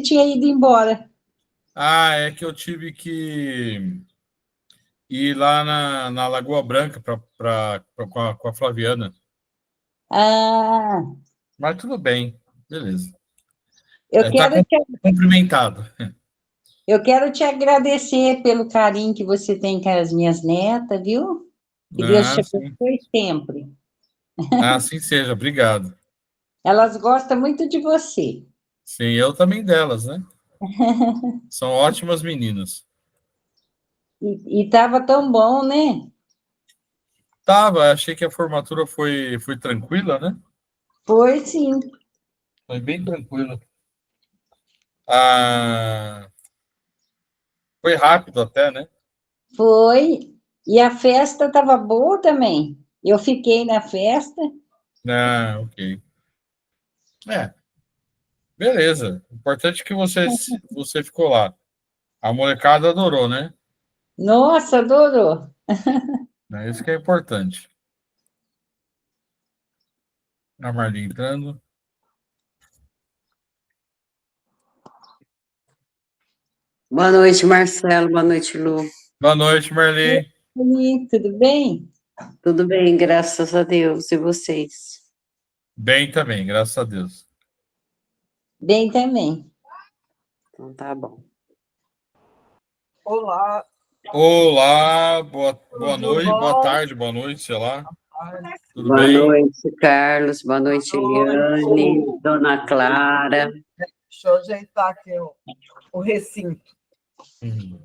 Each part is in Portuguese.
tinha ido embora. Ah, é que eu tive que ir lá na Lagoa Branca com a Flaviana. Ah, Mas tudo bem, beleza. eu Tá quero te, cumprimentado. eu quero te agradecer pelo carinho que você tem com as minhas netas, viu? Que Deus te Ah, sim. abençoe sempre. Ah, assim seja, obrigado. Elas gostam muito de você. Sim, eu também delas, né? São ótimas meninas. E estava tão bom, né? Tava, achei que a formatura foi tranquila, né? Foi sim, Foi bem tranquila. Ah, foi rápido até, né? foi. E a festa estava boa também. Eu fiquei na festa. Ah, ok. É, beleza. O importante é que você ficou lá. A molecada adorou, né? Nossa, adorou. É isso que é importante. A Marli entrando. Boa noite, Marcelo. Boa noite, Lu. Boa noite, Marli. Oi, tudo bem? Tudo bem, graças a Deus. E vocês? Bem também, graças a Deus. Bem também. Então tá bom. Olá, Olá, boa tudo noite, boa bom? tarde, boa noite, sei lá. Tudo Boa bem? noite, Carlos. Boa noite, Boa noite. Eliane, Dona Clara. Deixa eu ajeitar aqui o recinto. Uhum.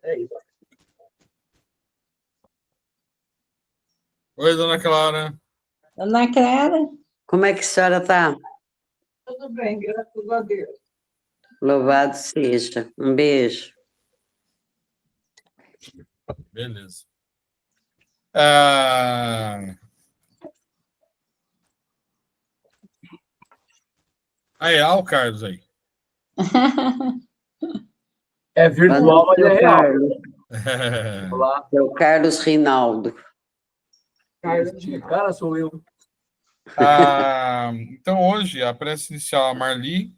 É isso. Oi, dona Clara. Dona Clara, Como é que a senhora está? Tudo bem, graças a Deus. Louvado seja. Um beijo. Beleza. Ah, aí, o Carlos aí. É Boa virtual, noite, mas é seu real. Carlos. Olá, Seu Carlos Rinaldo. Carlos de cara sou eu. Então, hoje, a prece inicial a Marli,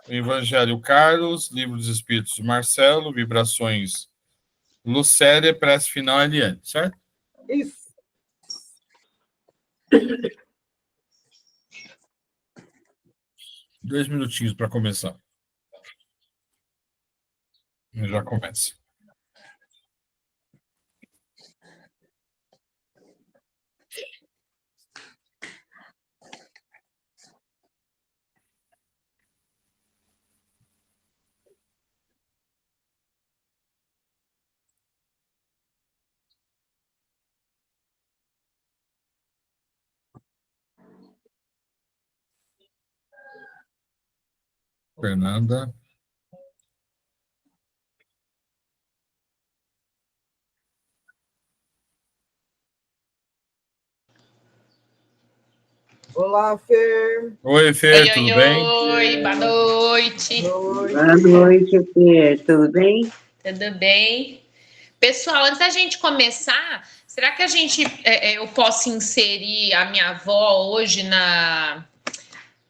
o Evangelho Carlos, Livro dos Espíritos Marcelo, Vibrações Lucélia, prece final Eliane, certo? Isso. 2 minutinhos para começar. Já começa. Fernanda. Olá, Fer. Oi, Fer, tudo bem? Oi, boa noite. Boa noite, Fer. Tudo bem? Tudo bem? Pessoal, antes da gente começar, será que eu posso inserir a minha avó hoje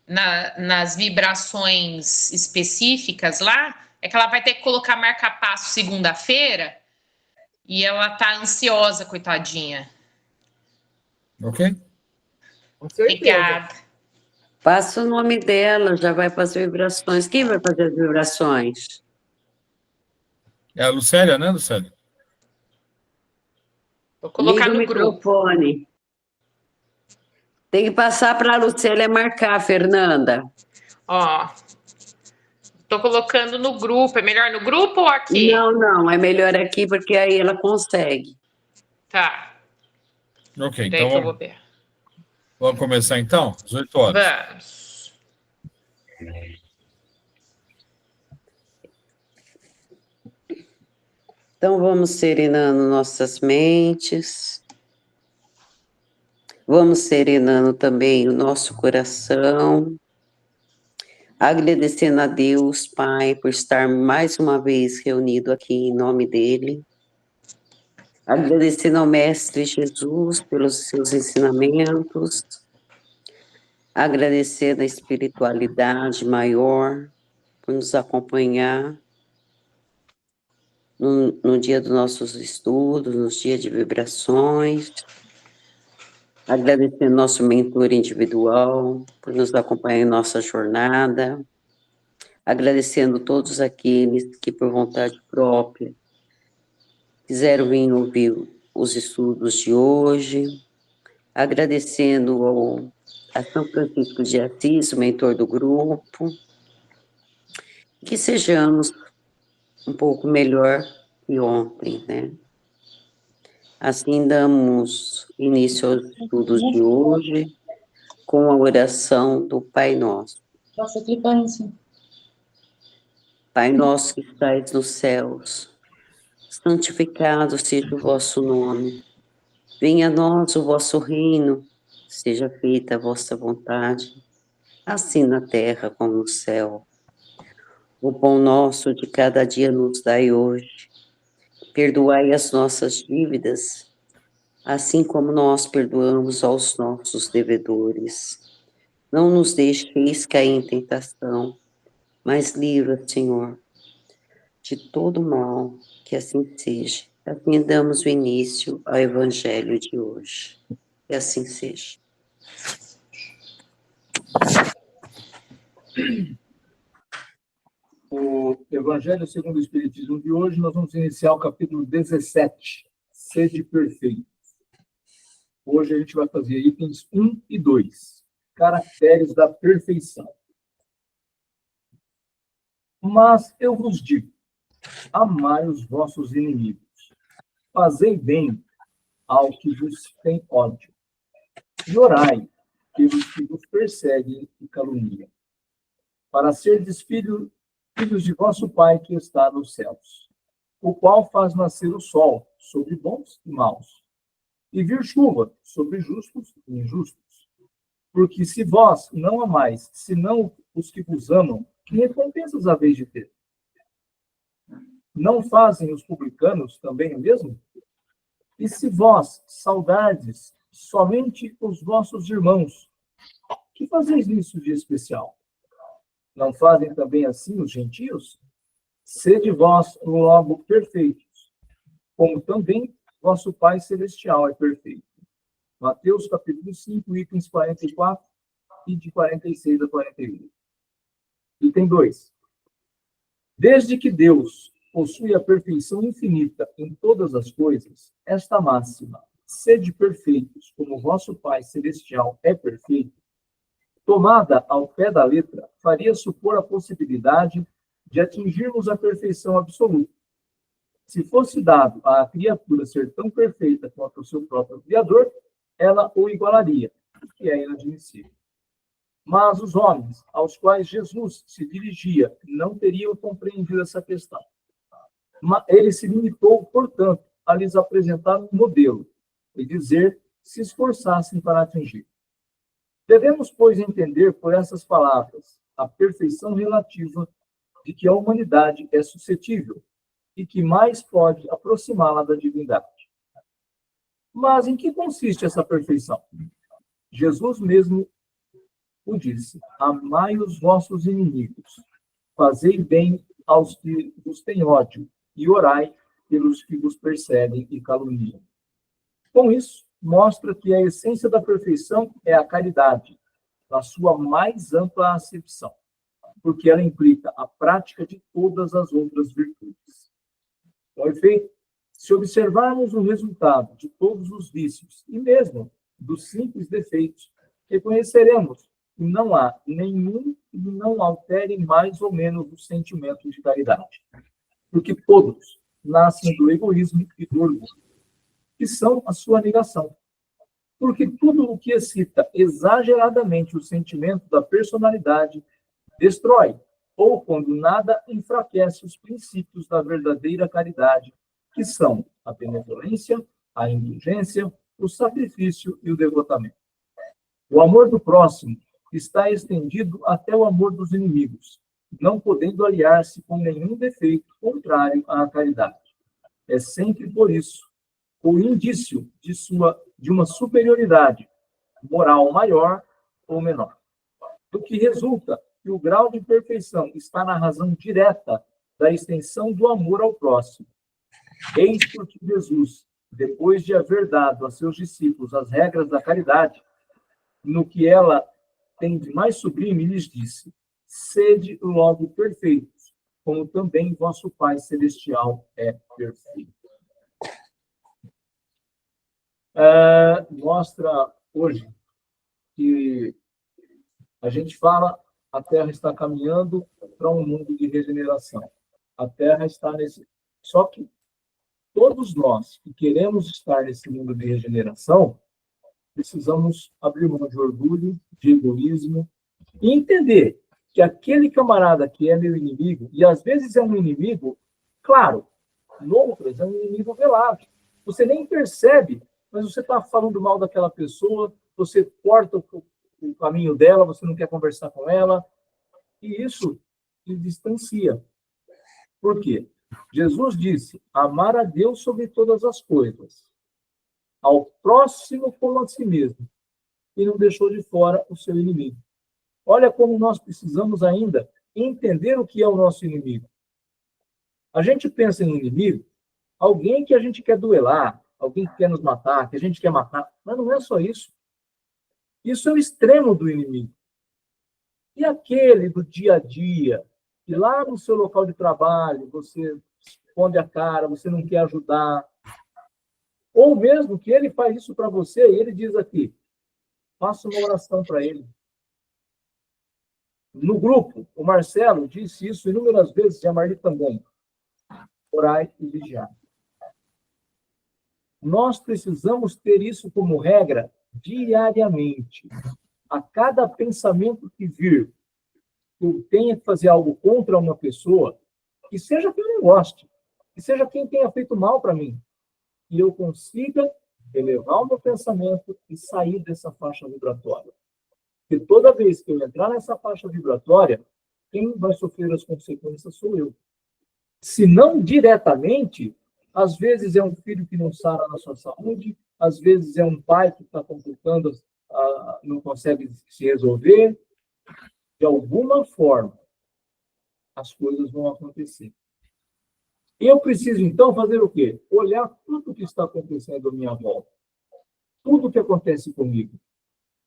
nas vibrações específicas lá? É que ela vai ter que colocar marca-passo segunda-feira e ela tá ansiosa, coitadinha. Ok? Com certeza. Obrigada. Passa o nome dela, já vai para as vibrações. Quem vai fazer as vibrações? É a Lucélia, né, Lucélia? Vou colocar Liga o no grupo. microfone. Tem que passar para a Lucélia marcar, Fernanda. Ó, tô colocando no grupo. É melhor no grupo ou aqui? Não, é melhor aqui porque aí ela consegue. Tá. Ok, Daí então que eu vou ver. vamos começar então? 18 horas. Vamos. Então vamos serenando nossas mentes. Vamos serenando também o nosso coração. Agradecendo a Deus, Pai, por estar mais uma vez reunido aqui em nome dele. agradecendo ao Mestre Jesus pelos seus ensinamentos, agradecendo a espiritualidade maior por nos acompanhar no dia dos nossos estudos, nos dias de vibrações, agradecendo nosso mentor individual por nos acompanhar em nossa jornada, agradecendo todos aqueles que, por vontade própria, quiseram vir ouvir os estudos de hoje, agradecendo a São Francisco de Assis, o mentor do grupo, que sejamos um pouco melhor que ontem, né? Assim, damos início aos estudos de hoje com a oração do Pai Nosso. Nossa, clicando assim. Pai nosso que estais nos céus, santificado seja o vosso nome. Venha a nós o vosso reino, seja feita a vossa vontade, assim na terra como no céu. O pão nosso de cada dia nos dai hoje. Perdoai as nossas dívidas, assim como nós perdoamos aos nossos devedores. Não nos deixeis cair em tentação, mas livra, Senhor, de todo mal, que assim seja. Assim damos o início ao Evangelho de hoje. Que assim seja. O Evangelho segundo o Espiritismo de hoje, nós vamos iniciar o capítulo 17, Sede Perfeita. Hoje a gente vai fazer itens 1 e 2, caracteres da perfeição. Mas eu vos digo, amai os vossos inimigos, fazei bem ao que vos tem ódio, e orai pelos que vos perseguem e caluniam, para serdes filhos de vosso Pai que está nos céus, o qual faz nascer o sol sobre bons e maus, e vir chuva sobre justos e injustos. Porque se vós não amais, senão os que vos amam, que recompensas haveis de ter? Não fazem os publicanos também o mesmo? E se vós saudardes somente os vossos irmãos, que fazeis nisso de especial? Não fazem também assim os gentios? Sede vós logo perfeitos, como também vosso Pai Celestial é perfeito. Mateus capítulo 5, itens 44 e de 46 a 48. Item 2. Desde que Deus possui a perfeição infinita em todas as coisas, esta máxima, sede perfeitos, como vosso Pai Celestial é perfeito, tomada ao pé da letra, faria supor a possibilidade de atingirmos a perfeição absoluta. Se fosse dado à criatura ser tão perfeita quanto o seu próprio Criador, ela o igualaria, o que é inadmissível. Mas os homens aos quais Jesus se dirigia não teriam compreendido essa questão. Ele se limitou, portanto, a lhes apresentar um modelo e dizer se esforçassem para atingir. Devemos, pois, entender por essas palavras a perfeição relativa de que a humanidade é suscetível e que mais pode aproximá-la da divindade. Mas em que consiste essa perfeição? Jesus mesmo o disse: amai os vossos inimigos, fazei bem aos que vos têm ódio e orai pelos que vos perseguem e caluniam. Com isso, mostra que a essência da perfeição é a caridade, na sua mais ampla acepção, porque ela implica a prática de todas as outras virtudes. Com efeito, se observarmos o resultado de todos os vícios, e mesmo dos simples defeitos, reconheceremos que não há nenhum que não altere mais ou menos o sentimento de caridade, porque todos nascem do egoísmo e do orgulho, que são a sua negação. Porque tudo o que excita exageradamente o sentimento da personalidade destrói, ou quando nada enfraquece os princípios da verdadeira caridade, que são a benevolência, a indulgência, o sacrifício e o devotamento. O amor do próximo está estendido até o amor dos inimigos, não podendo aliar-se com nenhum defeito contrário à caridade. É sempre por isso ou indício de uma superioridade moral maior ou menor. Do que resulta que o grau de perfeição está na razão direta da extensão do amor ao próximo. Eis porque Jesus, depois de haver dado a seus discípulos as regras da caridade, no que ela tem de mais sublime, lhes disse: sede logo perfeitos, como também vosso Pai Celestial é perfeito. Mostra hoje que a gente fala, a Terra está caminhando para um mundo de regeneração. A Terra está nesse... Só que todos nós que queremos estar nesse mundo de regeneração, precisamos abrir mão de orgulho, de egoísmo, e entender que aquele camarada que é meu inimigo, e às vezes é um inimigo, claro, em outras é um inimigo velado. Você nem percebe, mas você está falando mal daquela pessoa, você corta o caminho dela, você não quer conversar com ela, e isso te distancia. Por quê? Jesus disse: amar a Deus sobre todas as coisas, ao próximo como a si mesmo, e não deixou de fora o seu inimigo. Olha como nós precisamos ainda entender o que é o nosso inimigo. A gente pensa em inimigo, alguém que a gente quer duelar, alguém que quer nos matar, que a gente quer matar, mas não é só isso. Isso é o extremo do inimigo. E aquele do dia a dia, que lá no seu local de trabalho, você esconde a cara, você não quer ajudar, ou mesmo que ele faz isso para você e ele diz aqui, faça uma oração para ele. No grupo, o Marcelo disse isso inúmeras vezes, e a Marli também. Orai e vigiai. Nós precisamos ter isso como regra diariamente. A cada pensamento que vir, que eu tenha que fazer algo contra uma pessoa, que seja quem eu não goste, que seja quem tenha feito mal para mim, e eu consiga elevar o meu pensamento e sair dessa faixa vibratória. Porque toda vez que eu entrar nessa faixa vibratória, quem vai sofrer as consequências sou eu. Se não diretamente, às vezes é um filho que não sara na sua saúde, às vezes é um pai que está complicando, não consegue se resolver. De alguma forma, as coisas vão acontecer. Eu preciso, então, fazer o quê? Olhar tudo o que está acontecendo à minha volta. Tudo o que acontece comigo.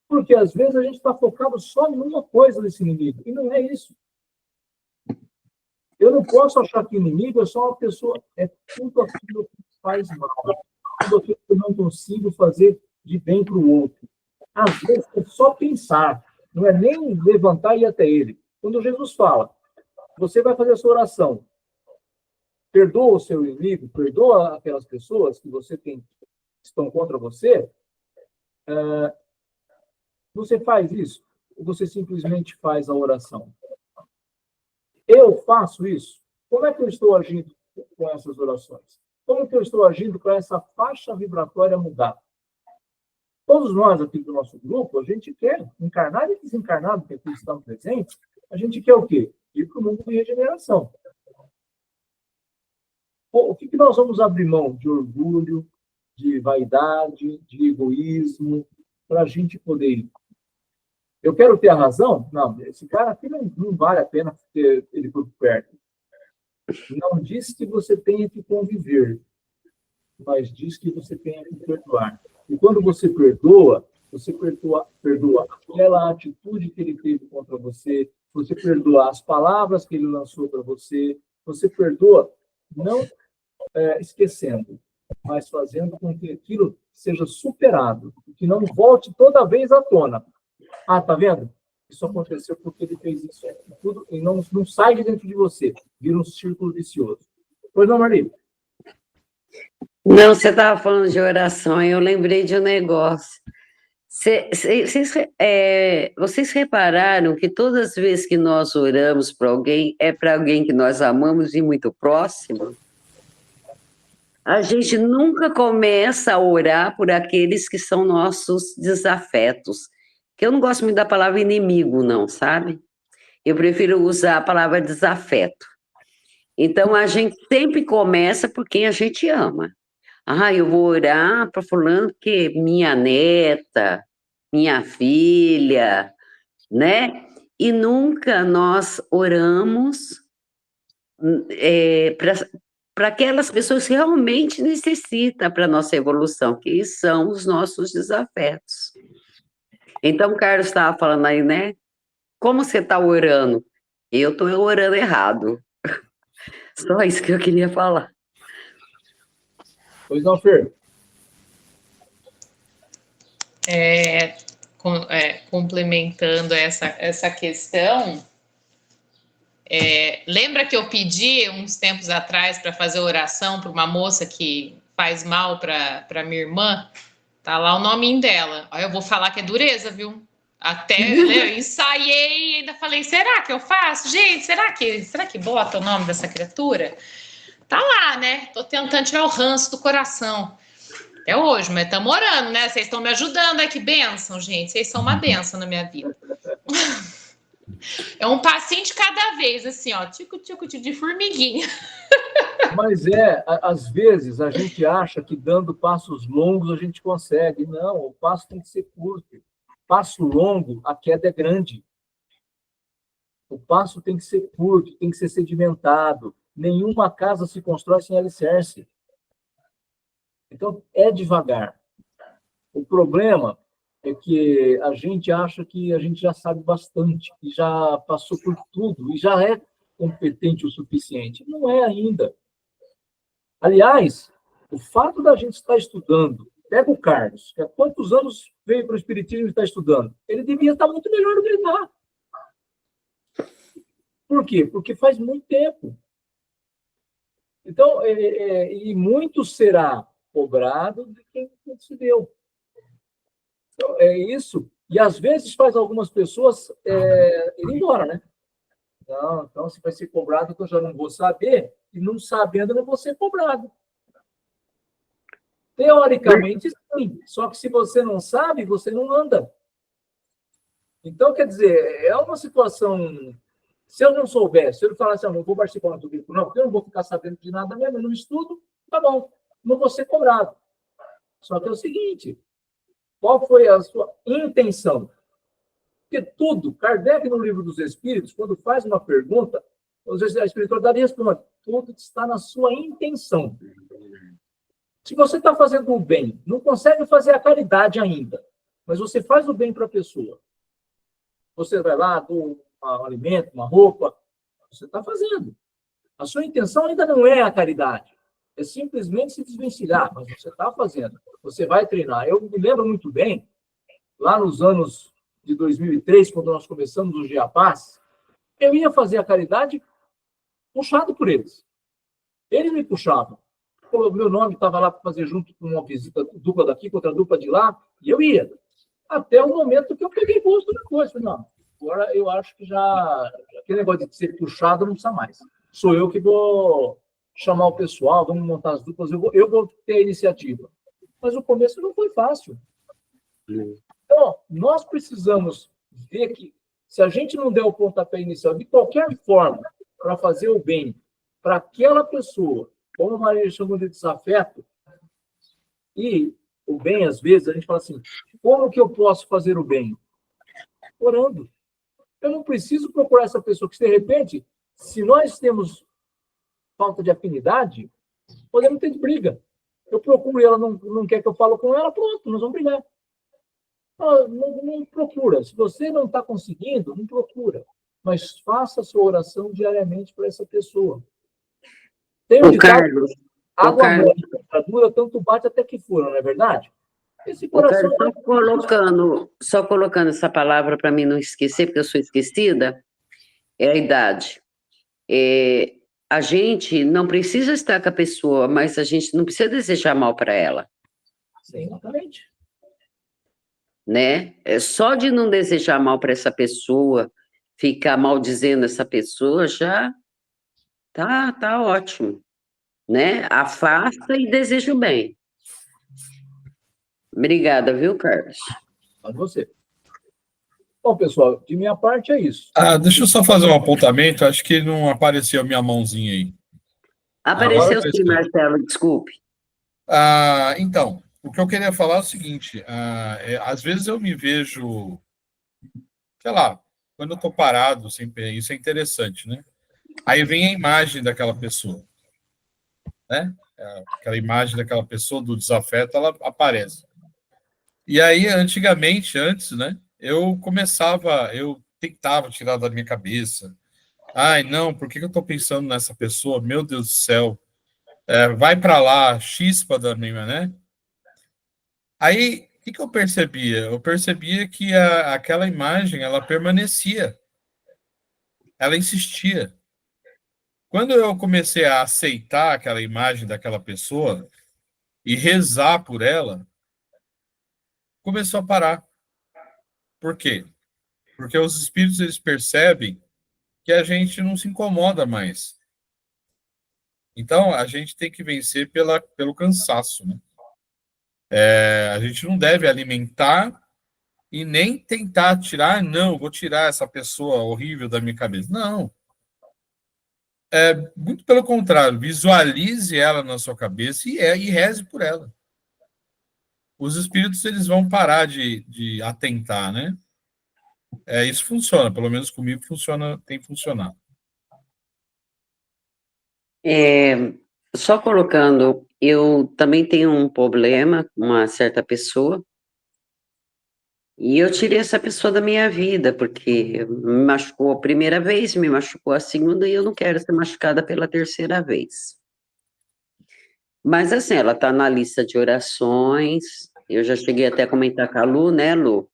Porque, às vezes, a gente está focado só em uma coisa desse inimigo. E não é isso. Eu não posso achar que inimigo é só uma pessoa. É tudo aquilo que faz mal. Tudo aquilo que eu não consigo fazer de bem para o outro. Às vezes, é só pensar. Não é nem levantar e ir até ele. Quando Jesus fala, você vai fazer a sua oração. Perdoa o seu inimigo, perdoa aquelas pessoas que você tem, que estão contra você. Você faz isso? Ou você simplesmente faz a oração? Eu faço isso? Como é que eu estou agindo com essas orações? Como que eu estou agindo para essa faixa vibratória mudar? Todos nós aqui do nosso grupo, a gente quer, encarnado e desencarnado, que aqui estão presentes, a gente quer o quê? Ir para o mundo de regeneração. O que nós vamos abrir mão de orgulho, de vaidade, de egoísmo, para a gente poder ir? Eu quero ter a razão? Não, esse cara aqui não vale a pena ter ele por perto. Não diz que você tenha que conviver, mas diz que você tenha que perdoar. E quando você perdoa aquela atitude que ele teve contra você, você perdoa as palavras que ele lançou para você, você perdoa não esquecendo, mas fazendo com que aquilo seja superado, que não volte toda vez à tona. Ah, tá vendo? Isso aconteceu porque ele fez isso tudo e não sai de dentro de você, vira um círculo vicioso. Pois não, Marli? Não, você estava falando de oração, eu lembrei de um negócio. Vocês repararam que todas as vezes que nós oramos para alguém, é para alguém que nós amamos e muito próximo? A gente nunca começa a orar por aqueles que são nossos desafetos. Que eu não gosto muito da palavra inimigo, não, sabe? Eu prefiro usar a palavra desafeto. Então, a gente sempre começa por quem a gente ama. Ah, eu vou orar para fulano que minha neta, minha filha, né? E nunca nós oramos para aquelas pessoas que realmente necessitam para a nossa evolução, que são os nossos desafetos. Então, o Carlos estava falando aí, né? Como você está orando? Eu estou orando errado. Só isso que eu queria falar. Pois não, Fer? Complementando essa questão, lembra que eu pedi uns tempos atrás para fazer oração para uma moça que faz mal para minha irmã? Tá lá o nominho dela. Aí eu vou falar que é dureza, viu? Até eu ensaiei e ainda falei, será que eu faço? Gente, será que bota o nome dessa criatura? Tá lá, né? Tô tentando tirar o ranço do coração. Até hoje, mas estamos orando, né? Vocês estão me ajudando, que bênção, gente. Vocês são uma bênção na minha vida. É um passinho de cada vez, assim, ó. Tico-tico de formiguinha. Mas às vezes a gente acha que dando passos longos a gente consegue. Não, o passo tem que ser curto. Passo longo, a queda é grande. O passo tem que ser curto, tem que ser sedimentado. Nenhuma casa se constrói sem alicerce. Então, é devagar. O problema é que a gente acha que a gente já sabe bastante, que já passou por tudo, e já é competente o suficiente. Não é ainda. Aliás, o fato da gente estar estudando, pega o Carlos, que há quantos anos veio para o Espiritismo e está estudando? Ele devia estar muito melhor do que ele está. Por quê? Porque faz muito tempo. Então, e muito será cobrado de quem se deu. Então, é isso. E, às vezes, faz algumas pessoas ir embora, né? Não, então, se vai ser cobrado, que eu já não vou saber, e não sabendo, eu não vou ser cobrado. Teoricamente, sim. Só que se você não sabe, você não anda. Então, quer dizer, é uma situação... Se eu não soubesse, se eu falasse, não vou participar do grupo, não, porque eu não vou ficar sabendo de nada mesmo, eu não estudo, tá bom, não vou ser cobrado. Só que é o seguinte, qual foi a sua intenção? Porque tudo, Kardec, no Livro dos Espíritos, quando faz uma pergunta, a espiritualidade responde, tudo está na sua intenção. Se você está fazendo o bem, não consegue fazer a caridade ainda, mas você faz o bem para a pessoa. Você vai lá, doa um alimento, uma roupa, você está fazendo. A sua intenção ainda não é a caridade. É simplesmente se desvencilhar, mas você está fazendo. Você vai treinar. Eu me lembro muito bem, lá nos anos de 2003, quando nós começamos o GEAPAS, eu ia fazer a caridade puxado por eles. Eles me puxavam. O meu nome estava lá para fazer junto com uma visita dupla daqui, com outra dupla de lá, e eu ia. Até o momento que eu peguei gosto da coisa. Falei, não, agora eu acho que já... Aquele negócio de ser puxado não precisa mais. Sou eu que vou chamar o pessoal, vamos montar as duplas, eu vou ter a iniciativa. Mas o começo não foi fácil. Então, nós precisamos ver que, se a gente não der o pontapé inicial, de qualquer forma, para fazer o bem para aquela pessoa, como a Maria chamou de desafeto, e o bem, às vezes, a gente fala assim, como que eu posso fazer o bem? Orando. Eu não preciso procurar essa pessoa, que de repente, se nós temos falta de afinidade, podemos ter briga. Eu procuro e ela não quer que eu fale com ela, pronto, nós vamos brigar. Não procura. Se você não está conseguindo, não procura. Mas faça a sua oração diariamente para essa pessoa. Tem um ditado, Carlos, água mole, dura, tanto bate até que fura, não é verdade? Esse coração... Só colocando essa palavra para mim não esquecer, porque eu sou esquecida, é a idade. A gente não precisa estar com a pessoa, mas a gente não precisa desejar mal para ela. Sim, exatamente. Né? Só de não desejar mal para essa pessoa, ficar maldizendo essa pessoa, já tá ótimo. Né? Afasta e deseja o bem. Obrigada, viu, Carlos? A você. Bom, pessoal, de minha parte é isso. Deixa eu só fazer um apontamento, acho que não apareceu a minha mãozinha aí. Apareceu sim, Marcelo, desculpe. Então, o que eu queria falar é o seguinte, às vezes eu me vejo, sei lá, quando eu estou parado, sempre, isso é interessante, né? Aí vem a imagem daquela pessoa, né? Aquela imagem daquela pessoa do desafeto, ela aparece. E aí, antes, né? Eu tentava tirar da minha cabeça. Ai, não, por que eu estou pensando nessa pessoa? Meu Deus do céu. Vai para lá, chispa da minha, né? Aí, o que eu percebia? Eu percebia que aquela imagem, ela permanecia, ela insistia. Quando eu comecei a aceitar aquela imagem daquela pessoa e rezar por ela, começou a parar. Por quê? Porque os espíritos, eles percebem que a gente não se incomoda mais. Então, a gente tem que vencer pelo cansaço, né? A gente não deve alimentar e nem tentar tirar, não, vou tirar essa pessoa horrível da minha cabeça. Não. Muito pelo contrário, visualize ela na sua cabeça e reze por ela. Os espíritos, eles vão parar de atentar, né? Isso funciona, pelo menos comigo funciona, tem funcionado. Só colocando, eu também tenho um problema com uma certa pessoa, e eu tirei essa pessoa da minha vida, porque me machucou a primeira vez, me machucou a segunda, e eu não quero ser machucada pela terceira vez. Mas assim, ela está na lista de orações, eu já cheguei até a comentar com a Lu, né, Lu?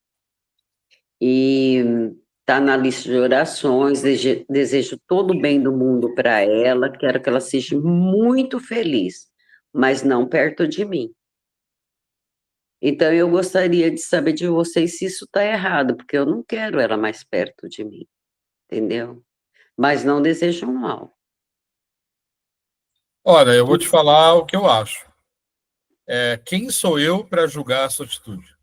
E está na lista de orações, desejo todo o bem do mundo para ela, quero que ela seja muito feliz, mas não perto de mim. Então, eu gostaria de saber de vocês se isso está errado, porque eu não quero ela mais perto de mim, entendeu? Mas não desejo mal. Olha, eu vou te falar o que eu acho. Quem sou eu para julgar a sua atitude?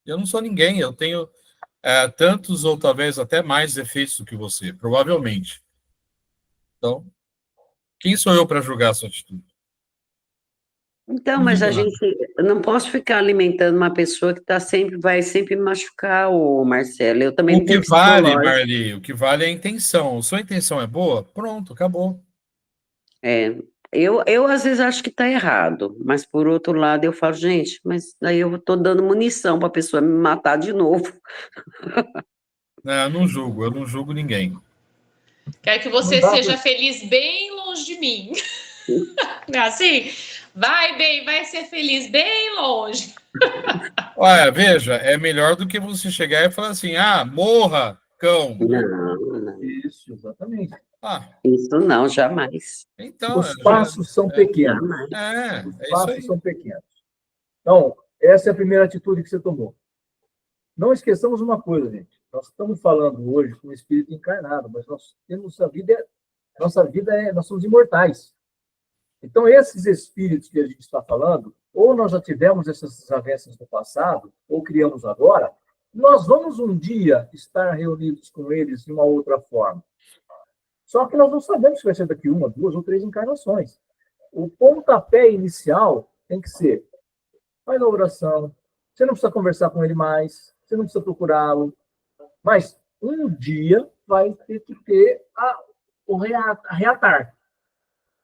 Eu não sou ninguém, eu tenho tantos ou talvez até mais defeitos do que você, provavelmente. Então, quem sou eu para julgar a sua atitude? Então, Não mas julgo nada. eu não posso ficar alimentando uma pessoa que vai sempre machucar o Marcelo. Eu também O não que tenho vale, psicológico. Marli, o que vale é a intenção. Sua intenção é boa? Pronto, acabou. Eu às vezes acho que está errado, mas por outro lado eu falo, gente, mas daí eu estou dando munição para a pessoa me matar de novo. Eu não julgo ninguém. Quero que Não você dá seja pra- feliz bem longe de mim. Não é assim? Vai bem, vai ser feliz bem longe. Olha, veja, é melhor do que você chegar e falar assim, morra, cão, né? Não, Isso, exatamente. isso não, jamais. Então, Os passos são pequenos. Jamais. Os é isso passos aí. são pequenos. Então, essa é a primeira atitude que você tomou. Não esqueçamos uma coisa, gente. Nós estamos falando hoje com o espírito encarnado, mas nós temos nós somos imortais. Então, esses espíritos que a gente está falando, ou nós já tivemos essas desavenças no passado, ou criamos agora, nós vamos um dia estar reunidos com eles de uma outra forma. Só que nós não sabemos se vai ser daqui 1, 2 ou 3 encarnações. O pontapé inicial tem que ser: vai na oração, você não precisa conversar com ele mais, você não precisa procurá-lo, mas um dia vai ter que ter o reatar.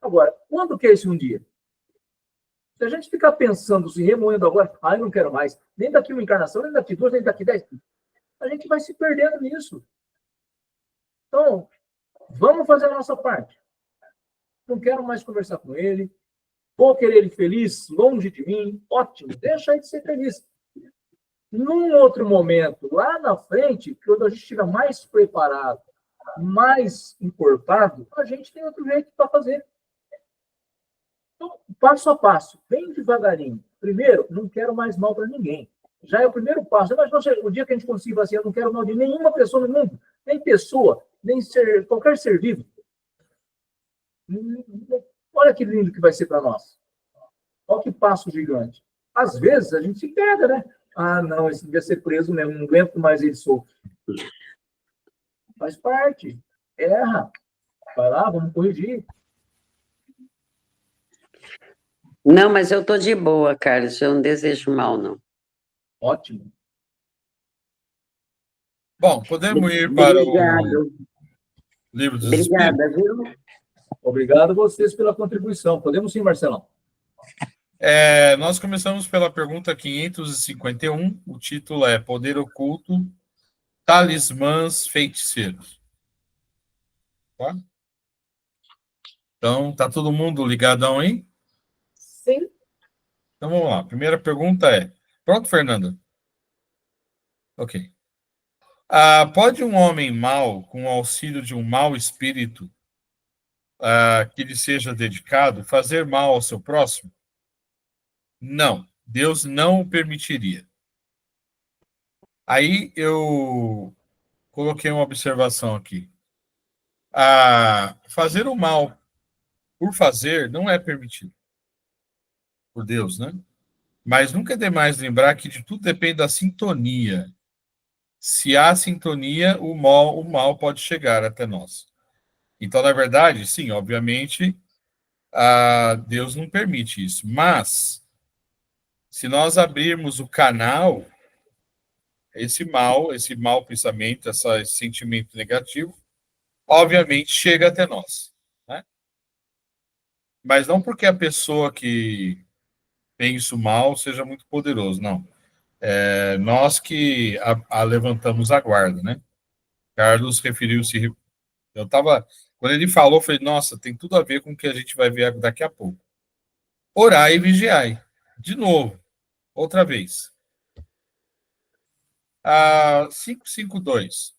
Agora, quando que é esse um dia? Se a gente ficar pensando, se remoendo agora, eu não quero mais, nem daqui 1 encarnação, nem daqui 2, nem daqui 10, a gente vai se perdendo nisso. Então, vamos fazer a nossa parte. Não quero mais conversar com ele, vou querer ele feliz, longe de mim, ótimo, deixa ele ser feliz. Num outro momento, lá na frente, quando a gente estiver mais preparado, mais encorpado, a gente tem outro jeito para fazer. Então, passo a passo, bem devagarinho. Primeiro, não quero mais mal para ninguém. Já é o primeiro passo. Mas o dia que a gente conseguir assim, eu não quero mal de nenhuma pessoa no mundo, nem pessoa, nem qualquer ser vivo. Olha que lindo que vai ser para nós. Olha que passo gigante. Às vezes a gente se pega, né? Não, esse devia ser preso mesmo, não aguento mais ele solto. Faz parte. Erra. Vai lá, vamos corrigir. Não, mas eu tô de boa, Carlos. Eu não desejo mal, não. Ótimo. Bom, podemos ir para o Obrigado. Livro dos Espíritos? Obrigada, viu? Obrigado a vocês pela contribuição. Podemos sim, Marcelão. Nós começamos pela pergunta 551. O título é Poder Oculto, Talismãs Feiticeiros. Tá? Então, tá todo mundo ligadão aí? Sim. Então, vamos lá. A primeira pergunta é... Pronto, Fernanda? Ok. Pode um homem mau, com o auxílio de um mau espírito, que lhe seja dedicado, fazer mal ao seu próximo? Não. Deus não o permitiria. Aí eu coloquei uma observação aqui. Fazer o mal por fazer não é permitido por Deus, né? Mas nunca é demais lembrar que de tudo depende da sintonia. Se há sintonia, o mal pode chegar até nós. Então, na verdade, sim, obviamente, Deus não permite isso. Mas, se nós abrirmos o canal, esse mau pensamento, esse sentimento negativo, obviamente chega até nós. Né? Mas não porque a pessoa que pensa o mal seja muito poderoso, não. Nós que levantamos a guarda, né? Carlos referiu-se. Quando ele falou, eu falei, nossa, tem tudo a ver com o que a gente vai ver daqui a pouco. Orai e vigiai. De novo, outra vez. 552.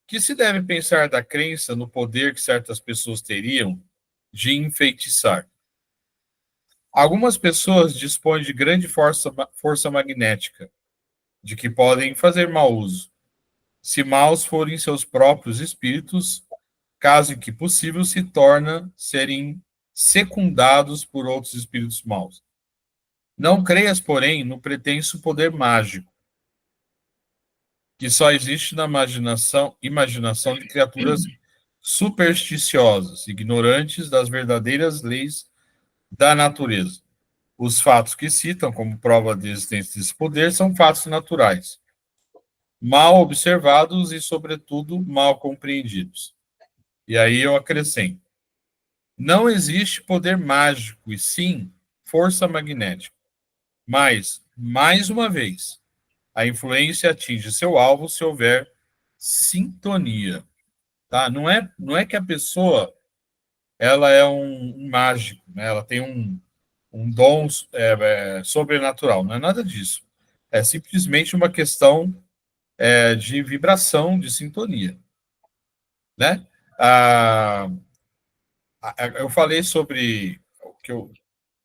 Que se deve pensar da crença no poder que certas pessoas teriam de enfeitiçar? Algumas pessoas dispõem de grande força magnética, de que podem fazer mau uso, se maus forem seus próprios espíritos, caso em que possível se torna serem secundados por outros espíritos maus. Não creias, porém, no pretenso poder mágico, que só existe na imaginação de criaturas supersticiosas, ignorantes das verdadeiras leis da natureza. Os fatos que citam como prova de existência desse poder são fatos naturais, mal observados e, sobretudo, mal compreendidos. E aí eu acrescento: não existe poder mágico, e sim força magnética. Mas, mais uma vez, a influência atinge seu alvo se houver sintonia. Tá? Não é que a pessoa ela é um mágico, né? Ela tem um dom sobrenatural. Não é nada disso. É simplesmente uma questão de vibração, de sintonia. Né? Eu falei sobre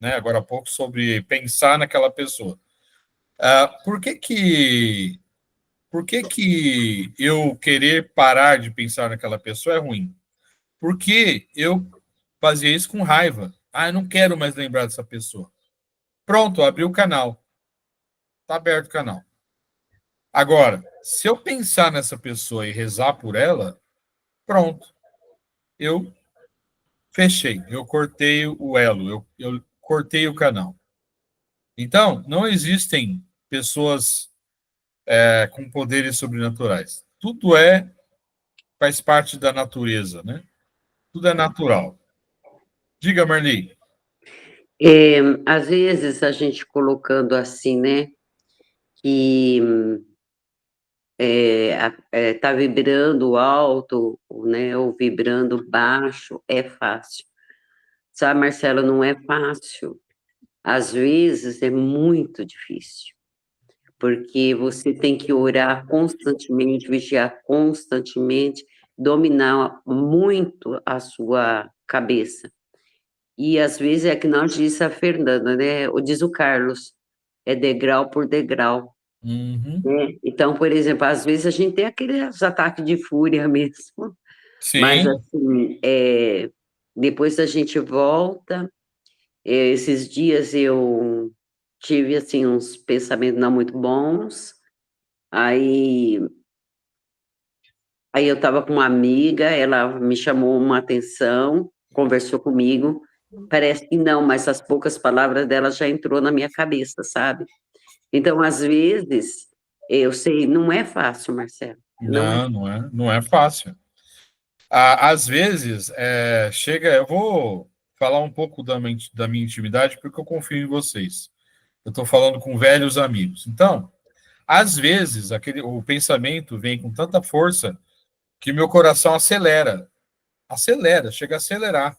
agora há pouco sobre pensar naquela pessoa. Por que eu querer parar de pensar naquela pessoa é ruim? Porque eu fazia isso com raiva. Eu não quero mais lembrar dessa pessoa. Pronto, abri o canal. Está aberto o canal. Agora, se eu pensar nessa pessoa e rezar por ela, pronto. Eu fechei. Eu cortei o elo. Eu cortei o canal. Então, não existem pessoas com poderes sobrenaturais. Tudo faz parte da natureza, né? Tudo é natural. Diga, Marli. Às vezes a gente colocando assim, né, que tá vibrando alto, né, ou vibrando baixo, é fácil. Sabe, Marcelo, não é fácil. Às vezes é muito difícil, porque você tem que orar constantemente, vigiar constantemente, dominar muito a sua cabeça. E às vezes é que nós disse a Fernanda, né? Diz o Carlos, é degrau por degrau. Uhum. Né? Então, por exemplo, às vezes a gente tem aqueles ataques de fúria mesmo, Sim. mas assim, depois a gente volta. Esses dias eu tive assim uns pensamentos não muito bons. Aí eu estava com uma amiga, ela me chamou uma atenção, conversou comigo, Parece que não, mas as poucas palavras dela já entrou na minha cabeça, sabe? Então, às vezes, eu sei, não é fácil, Marcelo. Não é. Não é fácil. Às vezes, chega, eu vou falar um pouco da minha intimidade, porque eu confio em vocês. Eu estou falando com velhos amigos. Então, às vezes, o pensamento vem com tanta força que meu coração acelera. Acelera, chega a acelerar.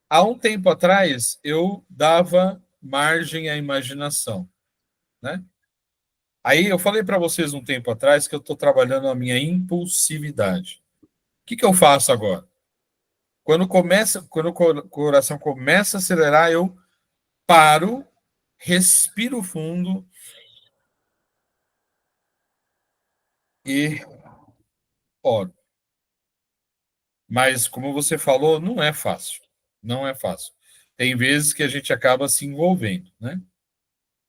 Há um tempo atrás, eu dava margem à imaginação, né? Aí eu falei para vocês um tempo atrás que eu estou trabalhando a minha impulsividade. O que eu faço agora? Quando o coração começa a acelerar, eu paro, respiro fundo e oro. Mas, como você falou, não é fácil. Não é fácil. Tem vezes que a gente acaba se envolvendo, né?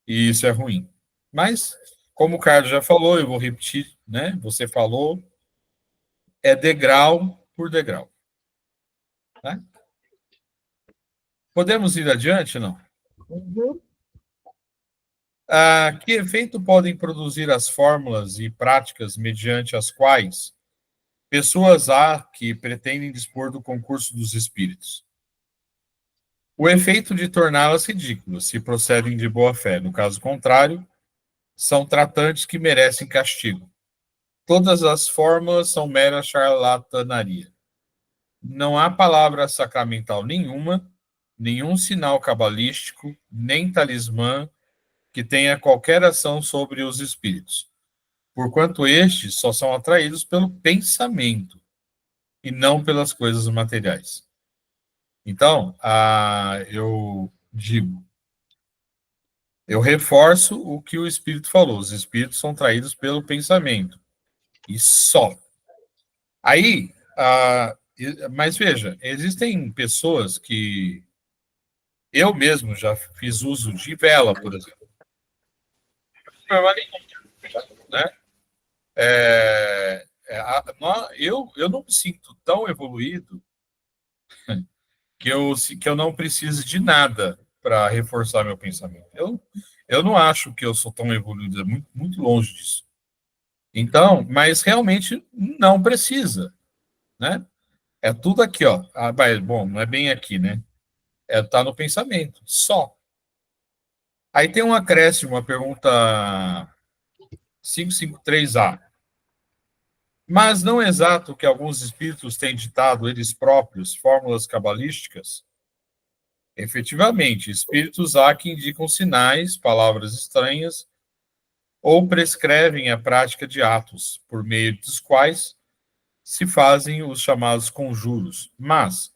E isso é ruim. Mas, como o Carlos já falou, eu vou repetir, né? Você falou, é degrau por degrau. Né? Podemos ir adiante, não? Uhum. Que efeito podem produzir as fórmulas e práticas mediante as quais pessoas há que pretendem dispor do concurso dos espíritos? O efeito de torná-las ridículas, se procedem de boa fé. No caso contrário, são tratantes que merecem castigo. Todas as fórmulas são mera charlatanaria. Não há palavra sacramental nenhuma, nenhum sinal cabalístico, nem talismã que tenha qualquer ação sobre os espíritos, porquanto estes só são atraídos pelo pensamento e não pelas coisas materiais. Então, eu digo, eu reforço o que o Espírito falou, os espíritos são atraídos pelo pensamento, e só. Aí, mas veja, existem pessoas que eu mesmo já fiz uso de vela, por exemplo. Né? Eu não me sinto tão evoluído que eu não precise de nada para reforçar meu pensamento. Eu não acho que eu sou tão evoluído, é muito, muito longe disso. Então, mas realmente não precisa, né? É tudo aqui, ó. Bom, não é bem aqui, né? Tá no pensamento, só. Aí tem um acréscimo, uma pergunta 553A. Mas não é exato que alguns espíritos têm ditado eles próprios fórmulas cabalísticas? Efetivamente, espíritos há que indicam sinais, palavras estranhas, ou prescrevem a prática de atos, por meio dos quais se fazem os chamados conjuros. Mas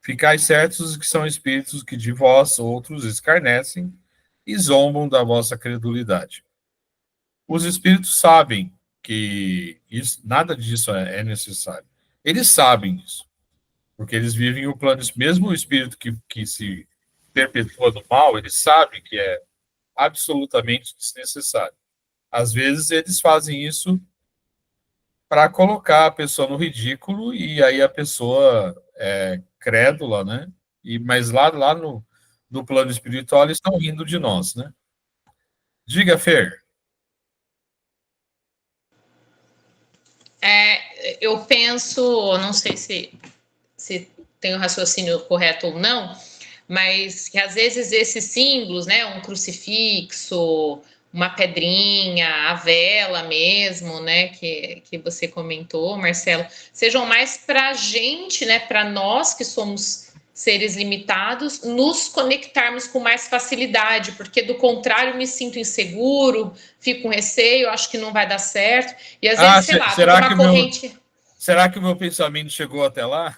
ficais certos que são espíritos que de vós outros escarnecem e zombam da vossa credulidade. Os espíritos sabem que nada disso é necessário. Eles sabem disso, porque eles vivem o plano. Mesmo o espírito que se perpetua no mal, eles sabem que é absolutamente desnecessário. Às vezes eles fazem isso para colocar a pessoa no ridículo e aí a pessoa é crédula, né? Mas lá no plano espiritual eles estão rindo de nós, né? Diga, Fer. Eu penso, não sei se tem o raciocínio correto ou não, mas que às vezes esses símbolos, né, um crucifixo, uma pedrinha, a vela mesmo, né, que você comentou, Marcelo, sejam mais para a gente, né, para nós que somos seres limitados, nos conectarmos com mais facilidade, porque do contrário me sinto inseguro, fico com receio, acho que não vai dar certo, e às vezes, sei lá, será que corrente... Será que o meu pensamento chegou até lá?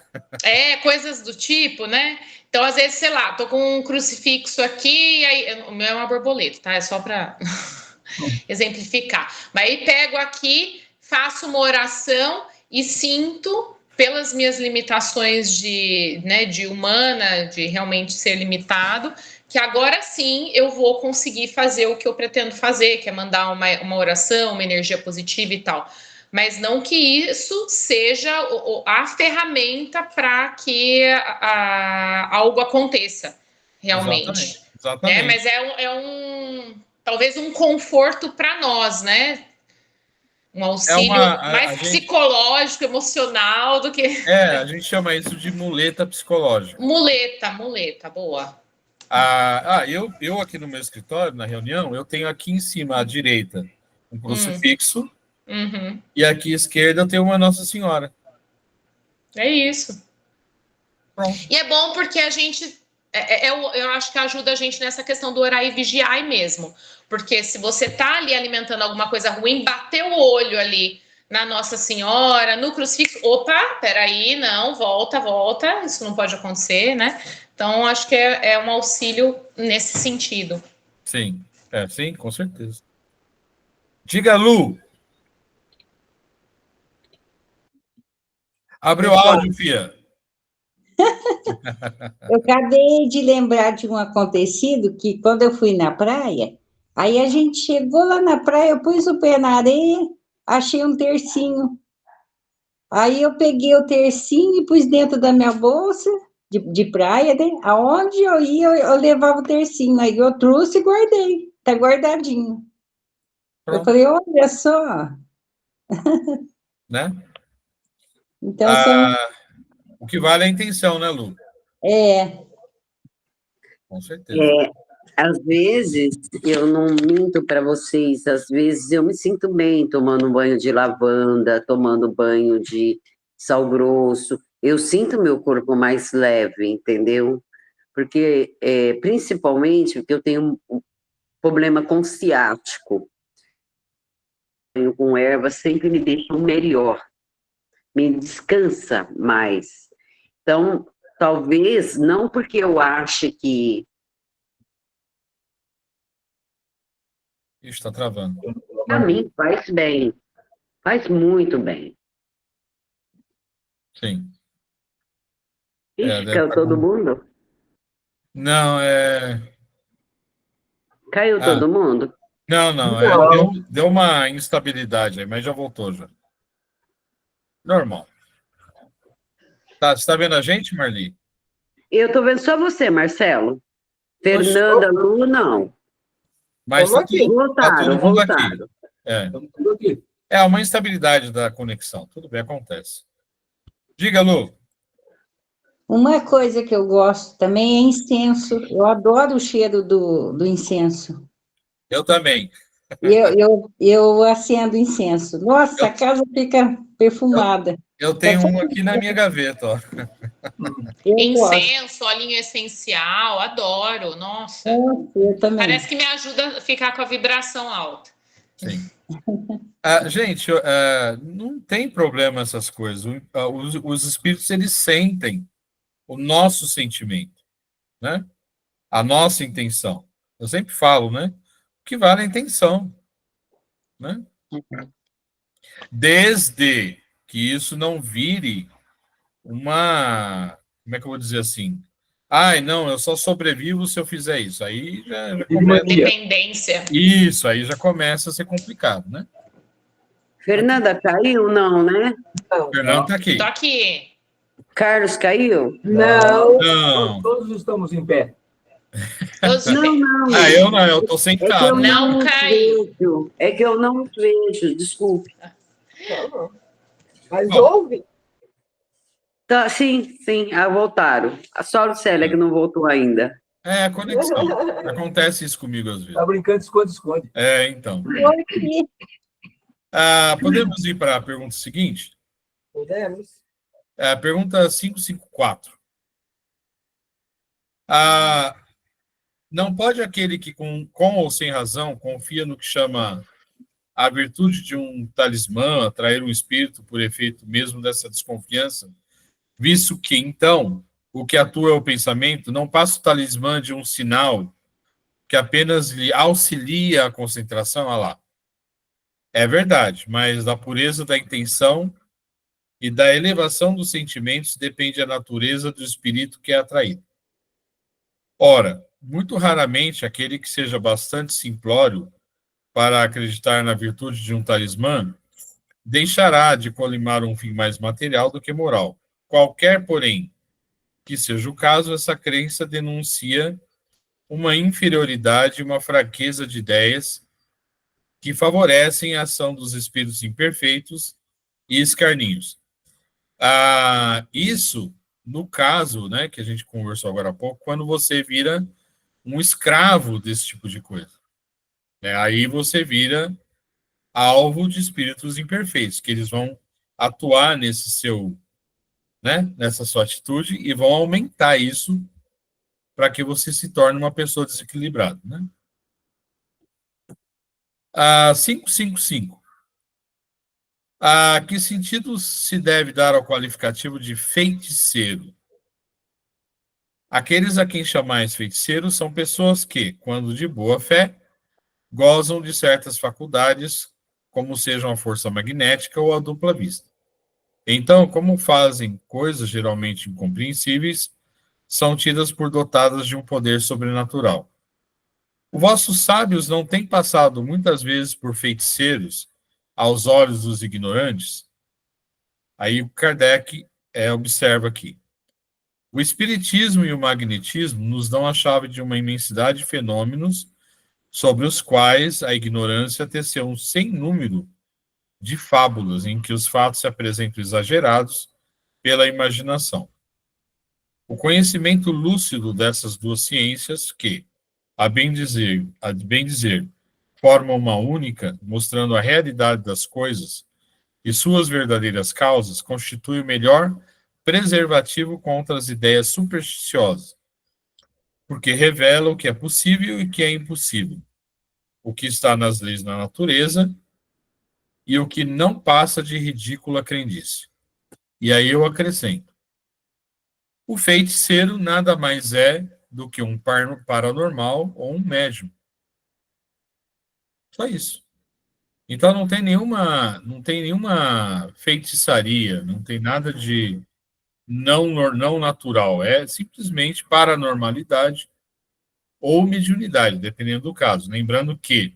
Coisas do tipo, né? Então, às vezes, sei lá, tô com um crucifixo aqui, aí, o meu é uma borboleta, tá? É só para exemplificar. Mas aí pego aqui, faço uma oração e sinto, pelas minhas limitações de humana, de realmente ser limitado, que agora sim eu vou conseguir fazer o que eu pretendo fazer, que é mandar uma oração, uma energia positiva e tal. mas não que isso seja a ferramenta para que algo aconteça realmente. Exatamente. Né? Mas talvez um conforto para nós, né? Um auxílio mais psicológico, emocional do que. A gente chama isso de muleta psicológica. Muleta, boa. Eu aqui no meu escritório, na reunião, eu tenho aqui em cima, à direita, um crucifixo, e aqui à esquerda eu tenho uma Nossa Senhora. É isso. Pronto. E é bom porque a gente. Eu acho que ajuda a gente nessa questão do orar e vigiar mesmo. Porque se você tá ali alimentando alguma coisa ruim, bateu o olho ali na Nossa Senhora, no crucifixo, opa, peraí, não, volta, isso não pode acontecer, né? Então, acho que é um auxílio nesse sentido. Sim, sim, com certeza. Diga, Lu. Abre o áudio, Fia. Eu acabei de lembrar de um acontecido que quando eu fui na praia, aí a gente chegou lá na praia, eu pus o pé na areia, achei um tercinho. Aí eu peguei o tercinho e pus dentro da minha bolsa de praia, né? Aonde eu ia, eu levava o tercinho. Aí eu trouxe e guardei, tá guardadinho. Pronto. Eu falei, olha só. Né? Então, o que vale é a intenção, né, Lu? Com certeza. Às vezes, eu não minto para vocês, às vezes eu me sinto bem tomando banho de lavanda, tomando banho de sal grosso. Eu sinto meu corpo mais leve, entendeu? Porque, principalmente, porque eu tenho um problema com ciático. Banho com erva sempre me deixa melhor, me descansa mais. Então, talvez, não porque eu ache que Está travando. para mim faz bem, faz muito bem. Sim. Ixi, caiu todo mundo? Não, Caiu todo mundo? Não. Deu uma instabilidade aí, mas já voltou já. Normal. Tá, você está vendo a gente, Marli? Eu estou vendo só você, Marcelo. Fernanda, Lu, não. Mas tá voltaram. todo mundo aqui. É uma instabilidade da conexão. Tudo bem, acontece. Diga, Lu. uma coisa que eu gosto também é incenso. Eu adoro o cheiro do incenso. Eu também. Eu acendo incenso. Nossa, a casa fica perfumada. Eu tenho um aqui na minha gaveta, ó. Incenso, olhinho essencial, adoro. Nossa. Eu também. Parece que me ajuda a ficar com a vibração alta. Sim. Gente, não tem problema essas coisas. Os espíritos, eles sentem o nosso sentimento, né? A nossa intenção. Eu sempre falo, né? O que vale é a intenção, né? Desde que isso não vire uma... Como é que eu vou dizer assim? Não, eu só sobrevivo se eu fizer isso. Aí já começa... Dependência. Isso, aí já começa a ser complicado, né? Fernanda caiu? Não, né? Fernando tá aqui. Tô aqui. Carlos caiu? Não. Todos estamos em pé. Não. Eu não, eu tô sentado. Não caiu. É que eu não vejo, desculpe. Mas ouve? Tá, sim, voltaram. Só a Lucélia que não voltou ainda. A conexão. Acontece isso comigo às vezes. Tá brincando de esconde-esconde. Então. Podemos ir para a pergunta seguinte? Podemos. Pergunta 554. Não pode aquele que, com ou sem razão, confia no que chama a virtude de um talismã, atrair um espírito por efeito mesmo dessa desconfiança, visto que, então, o que atua é o pensamento, não passa o talismã de um sinal que apenas lhe auxilia a concentração? Lá. É verdade, mas da pureza da intenção e da elevação dos sentimentos depende a natureza do espírito que é atraído. Ora, muito raramente aquele que seja bastante simplório para acreditar na virtude de um talismã deixará de colimar um fim mais material do que moral. Qualquer, porém, que seja o caso, essa crença denuncia uma inferioridade e uma fraqueza de ideias que favorecem a ação dos espíritos imperfeitos e escarninhos. Isso, no caso, né, que a gente conversou agora há pouco, quando você vira um escravo desse tipo de coisa. Aí você vira alvo de espíritos imperfeitos, que eles vão atuar nesse seu, né, nessa sua atitude e vão aumentar isso para que você se torne uma pessoa desequilibrada, né? 555. Que sentido se deve dar ao qualificativo de feiticeiro? Aqueles a quem chamais feiticeiros são pessoas que, quando de boa fé, gozam de certas faculdades, como sejam a força magnética ou a dupla vista. Então, como fazem coisas geralmente incompreensíveis, são tidas por dotadas de um poder sobrenatural. Os vossos sábios não têm passado muitas vezes por feiticeiros aos olhos dos ignorantes? Aí o Kardec observa aqui. O espiritismo e o magnetismo nos dão a chave de uma imensidade de fenômenos sobre os quais a ignorância teceu um sem número de fábulas em que os fatos se apresentam exagerados pela imaginação. O conhecimento lúcido dessas duas ciências que, a bem dizer, formam uma única, mostrando a realidade das coisas e suas verdadeiras causas, constitui o melhor preservativo contra as ideias supersticiosas, porque revela o que é possível e o que é impossível, o que está nas leis da natureza e o que não passa de ridícula crendice. E aí eu acrescento: o feiticeiro nada mais é do que um paranormal ou um médium. Só isso. Então não tem nenhuma feitiçaria, não tem nada de não natural. É simplesmente paranormalidade ou mediunidade, dependendo do caso. Lembrando que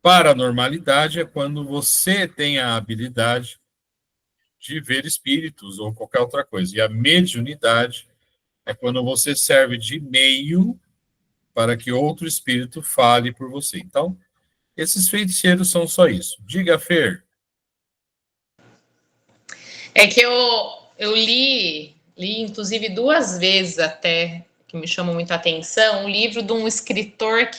paranormalidade é quando você tem a habilidade de ver espíritos ou qualquer outra coisa. E a mediunidade é quando você serve de meio para que outro espírito fale por você. Então, esses feiticeiros são só isso. Diga, Fer. É que eu li inclusive 2 vezes até, que me chamou muita atenção, um livro de um escritor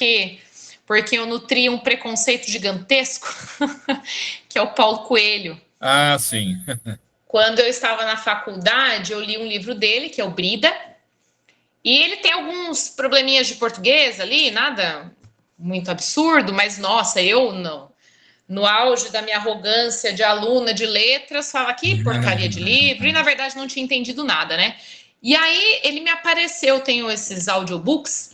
porque eu nutria um preconceito gigantesco, que é o Paulo Coelho. Sim. Quando eu estava na faculdade, eu li um livro dele, que é o Brida, e ele tem alguns probleminhas de português ali, nada muito absurdo, mas nossa, eu não. No auge da minha arrogância de aluna de letras, fala que porcaria de livro, e na verdade não tinha entendido nada, né? E aí ele me apareceu, eu tenho esses audiobooks,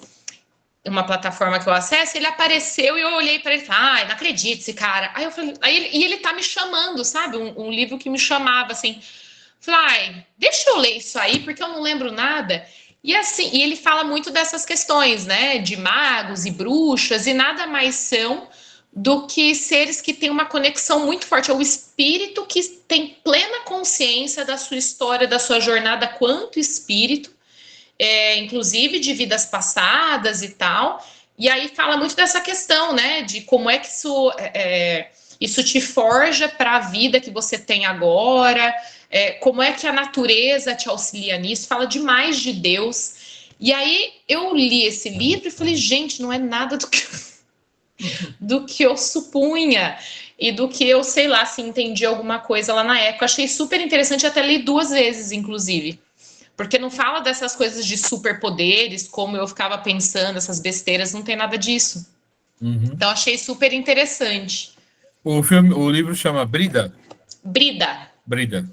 uma plataforma que eu acesso, ele apareceu e eu olhei para ele e falei, não acredito esse cara. Aí eu falei, e ele tá me chamando, sabe? Um livro que me chamava assim. Falei, deixa eu ler isso aí, porque eu não lembro nada. E assim, e ele fala muito dessas questões, né? De magos e bruxas, e nada mais são do que seres que têm uma conexão muito forte. É o espírito que tem plena consciência da sua história, da sua jornada quanto espírito, inclusive de vidas passadas e tal. E aí fala muito dessa questão, né? De como é que isso te forja para a vida que você tem agora, como é que a natureza te auxilia nisso, fala demais de Deus. E aí eu li esse livro e falei, gente, não é nada do que eu supunha e do que eu, sei lá, se entendi alguma coisa lá na época. Achei super interessante, até li 2 vezes, inclusive. Porque não fala dessas coisas de superpoderes, como eu ficava pensando, essas besteiras, não tem nada disso. Uhum. Então, achei super interessante. O livro chama Brida? Brida. Brida,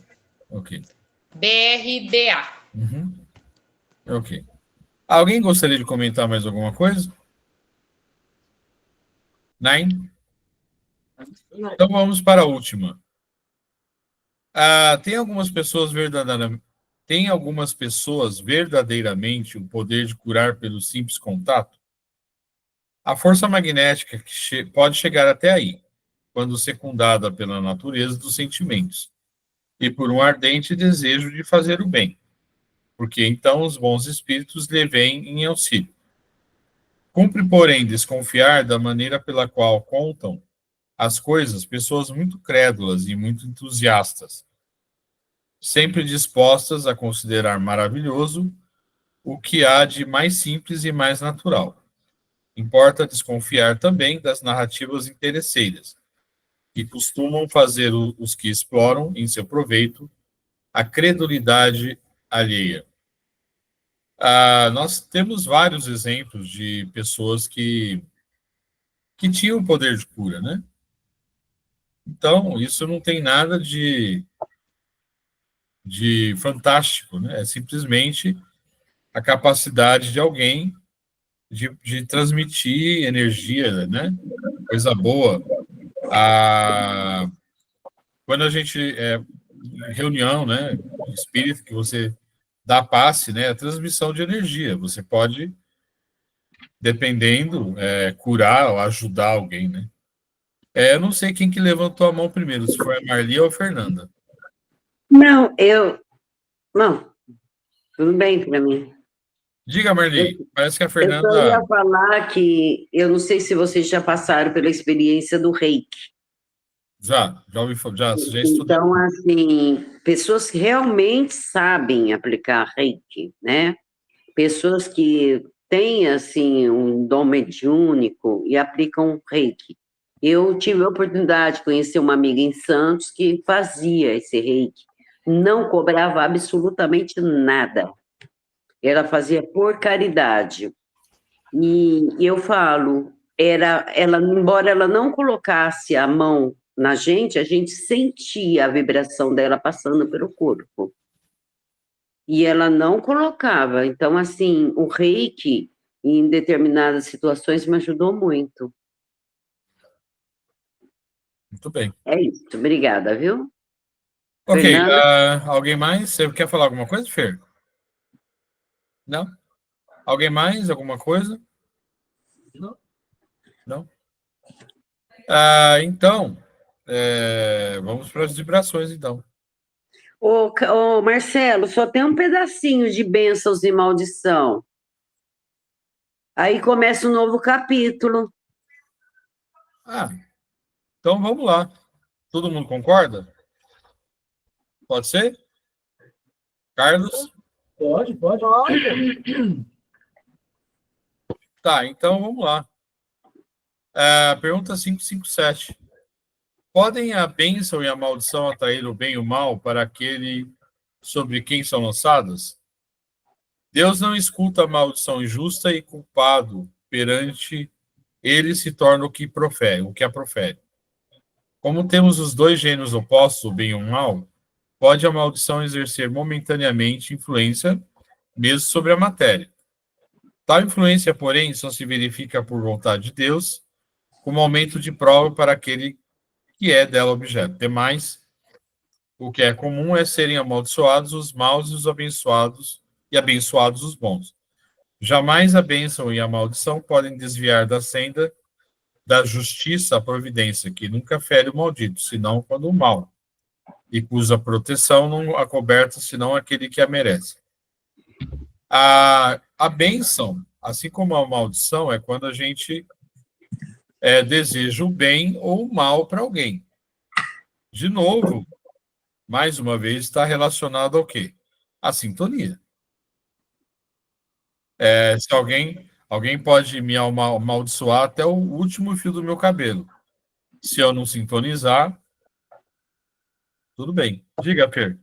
ok. BRDA. Uhum. Ok. Alguém gostaria de comentar mais alguma coisa? Nine? Então vamos para a última. Tem algumas pessoas verdadeiramente o poder de curar pelo simples contato? A força magnética pode chegar até aí, quando secundada pela natureza dos sentimentos e por um ardente desejo de fazer o bem, porque então os bons espíritos lhe vêm em auxílio. Cumpre, porém, desconfiar da maneira pela qual contam as coisas pessoas muito crédulas e muito entusiastas, sempre dispostas a considerar maravilhoso o que há de mais simples e mais natural. Importa desconfiar também das narrativas interesseiras, que costumam fazer os que exploram, em seu proveito, a credulidade alheia. Nós temos vários exemplos de pessoas que tinham poder de cura, né? Então, isso não tem nada de fantástico, né? É simplesmente a capacidade de alguém de transmitir energia, né? Coisa boa. Quando a gente em reunião, né? Espírito, que você dá passe, né? A transmissão de energia. Você pode, dependendo, curar ou ajudar alguém, né? Eu não sei quem que levantou a mão primeiro, se foi a Marli ou a Fernanda. Não, Não, tudo bem para mim. Diga, Marli, parece que a Eu só Fernanda... ia falar que eu não sei se vocês já passaram pela experiência do reiki. Já estudei. Então, assim, pessoas que realmente sabem aplicar reiki, né? Pessoas que têm, assim, um dom mediúnico e aplicam reiki. Eu tive a oportunidade de conhecer uma amiga em Santos que fazia esse reiki. Não cobrava absolutamente nada. Ela fazia por caridade. E eu falo, ela, embora ela não colocasse a mão na gente, a gente sentia a vibração dela passando pelo corpo. E ela não colocava. Então, assim, o reiki, em determinadas situações, me ajudou muito. Muito bem. É isso, obrigada, viu? Ok, Fernanda? alguém mais? Você quer falar alguma coisa, Fer? Não? Alguém mais? Alguma coisa? Não? Então, vamos para as vibrações, então. Ô, Marcelo, só tem um pedacinho de bênçãos e maldição. Aí começa um novo capítulo. Então vamos lá. Todo mundo concorda? Pode ser? Carlos? Pode. Tá, então vamos lá. Pergunta 557. Podem a bênção e a maldição atrair o bem e o mal para aquele sobre quem são lançadas? Deus não escuta a maldição injusta e culpado perante ele se torna o que a profere. Como temos os dois gêneros opostos, o bem e o mal, pode a maldição exercer momentaneamente influência mesmo sobre a matéria. Tal influência, porém, só se verifica por vontade de Deus, como aumento de prova para aquele que é dela objeto. Demais, o que é comum é serem amaldiçoados os maus e os abençoados os bons. Jamais a bênção e a maldição podem desviar da senda da justiça a providência, que nunca fere o maldito, senão quando o mal, e cuja proteção não acoberta, senão aquele que a merece. A bênção, assim como a maldição, é quando a gente deseja o bem ou o mal para alguém. De novo, mais uma vez, está relacionado ao quê? A sintonia. Se alguém pode me amaldiçoar até o último fio do meu cabelo. Se eu não sintonizar, tudo bem. Diga, Fer.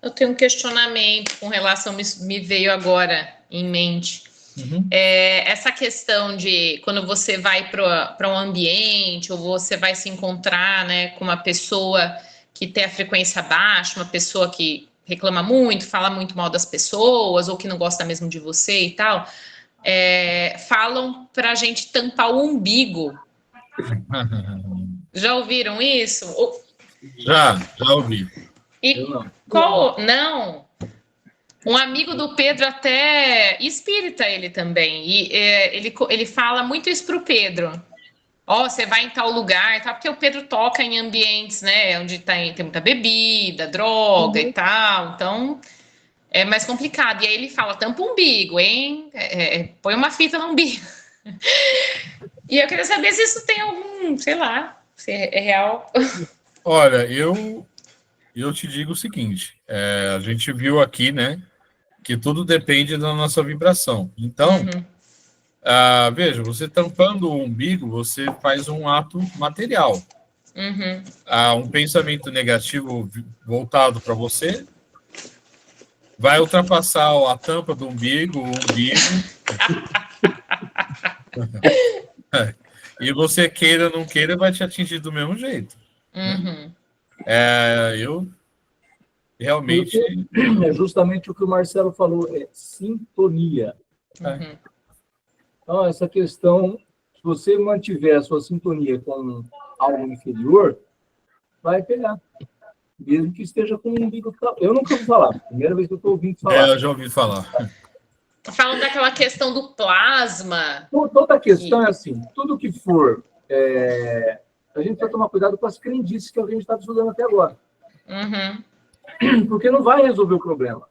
Eu tenho um questionamento com relação, me veio agora em mente. Uhum. Essa questão de quando você vai para um ambiente ou você vai se encontrar, né, com uma pessoa que tem a frequência baixa, uma pessoa que reclama muito, fala muito mal das pessoas ou que não gosta mesmo de você e tal, falam para a gente tampar o umbigo. Já ouviram isso? Já ouvi. E qual? Não. Um amigo do Pedro até espírita ele também. E ele fala muito isso pro Pedro. ó, você vai em tal lugar, tá? Porque o Pedro toca em ambientes, né, onde tem muita bebida, droga e tal, então é mais complicado. E aí ele fala, tampa o umbigo, hein? Põe uma fita no umbigo. E eu queria saber se isso tem algum, sei lá, se é real. Olha, eu te digo o seguinte, a gente viu aqui, né, que tudo depende da nossa vibração. Então, veja, você tampando o umbigo, você faz um ato material. Um pensamento negativo voltado para você vai ultrapassar a tampa do umbigo, o umbigo. E você queira ou não queira, vai te atingir do mesmo jeito. Né? Eu realmente... É justamente o que o Marcelo falou, é sintonia. Então, essa questão, se você mantiver a sua sintonia com algo inferior, vai pegar. Mesmo que esteja com o umbigo... Eu nunca ouvi falar, primeira vez que eu estou ouvindo falar. Eu já ouvi falar. Falando daquela questão do plasma. Toda a questão é assim, tudo que for... a gente vai tomar cuidado com as crendices que a gente está estudando até agora. Porque não vai resolver o problema.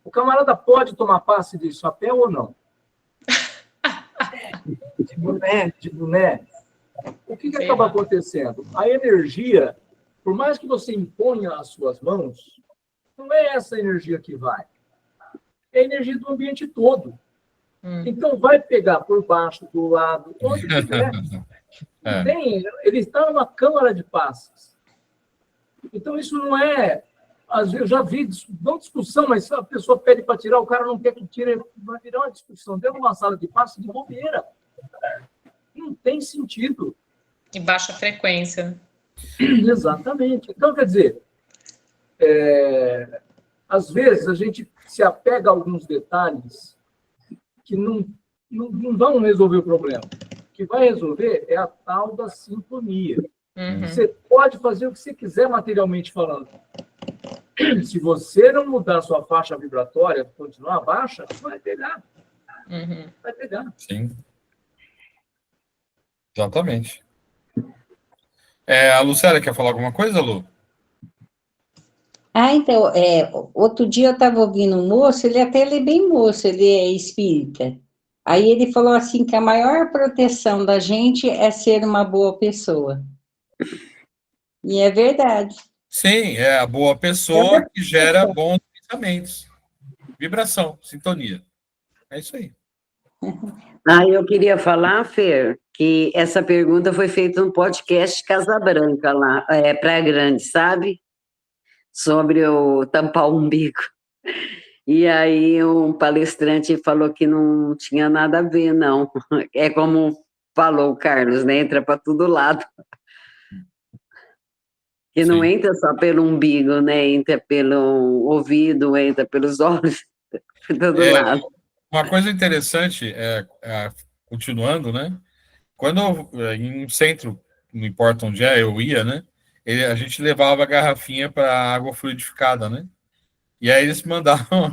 O camarada pode tomar passe de chapéu ou não? De boné. O que acaba acontecendo? A energia, por mais que você imponha as suas mãos, não é essa energia que vai. É a energia do ambiente todo. Então, vai pegar por baixo, do lado, onde quiser. Ele está numa câmara de passes. Então, isso não é... Eu já vi, não discussão, mas se a pessoa pede para tirar, o cara não quer que tire, vai virar uma discussão dentro de uma sala de passes de bobeira. Não tem sentido. E baixa frequência. Exatamente. Então, quer dizer, às vezes a gente se apega a alguns detalhes que não vão resolver o problema. O que vai resolver é a tal da sintonia. Você pode fazer o que você quiser materialmente falando. Se você não mudar sua faixa vibratória, continuar baixa, vai pegar. Vai pegar. Sim. Exatamente. A Lucélia quer falar alguma coisa, Lu? Então, outro dia eu estava ouvindo um moço, ele é bem moço, ele é espírita. Aí ele falou assim que a maior proteção da gente é ser uma boa pessoa. E é verdade. Sim, é a boa pessoa que gera bons pensamentos. Vibração, sintonia. É isso aí. Eu queria falar, Fer, que essa pergunta foi feita no podcast Casa Branca, lá, Praia Grande, sabe? Sobre o tampar o umbigo. E aí um palestrante falou que não tinha nada a ver, não. É como falou o Carlos, né? Entra para todo lado. Que não entra só pelo umbigo, né? Entra pelo ouvido, entra pelos olhos, por todo lado. Uma coisa interessante, continuando, né? Quando em um centro, não importa onde eu ia, né? A gente levava a garrafinha para água fluidificada, né? E aí eles mandavam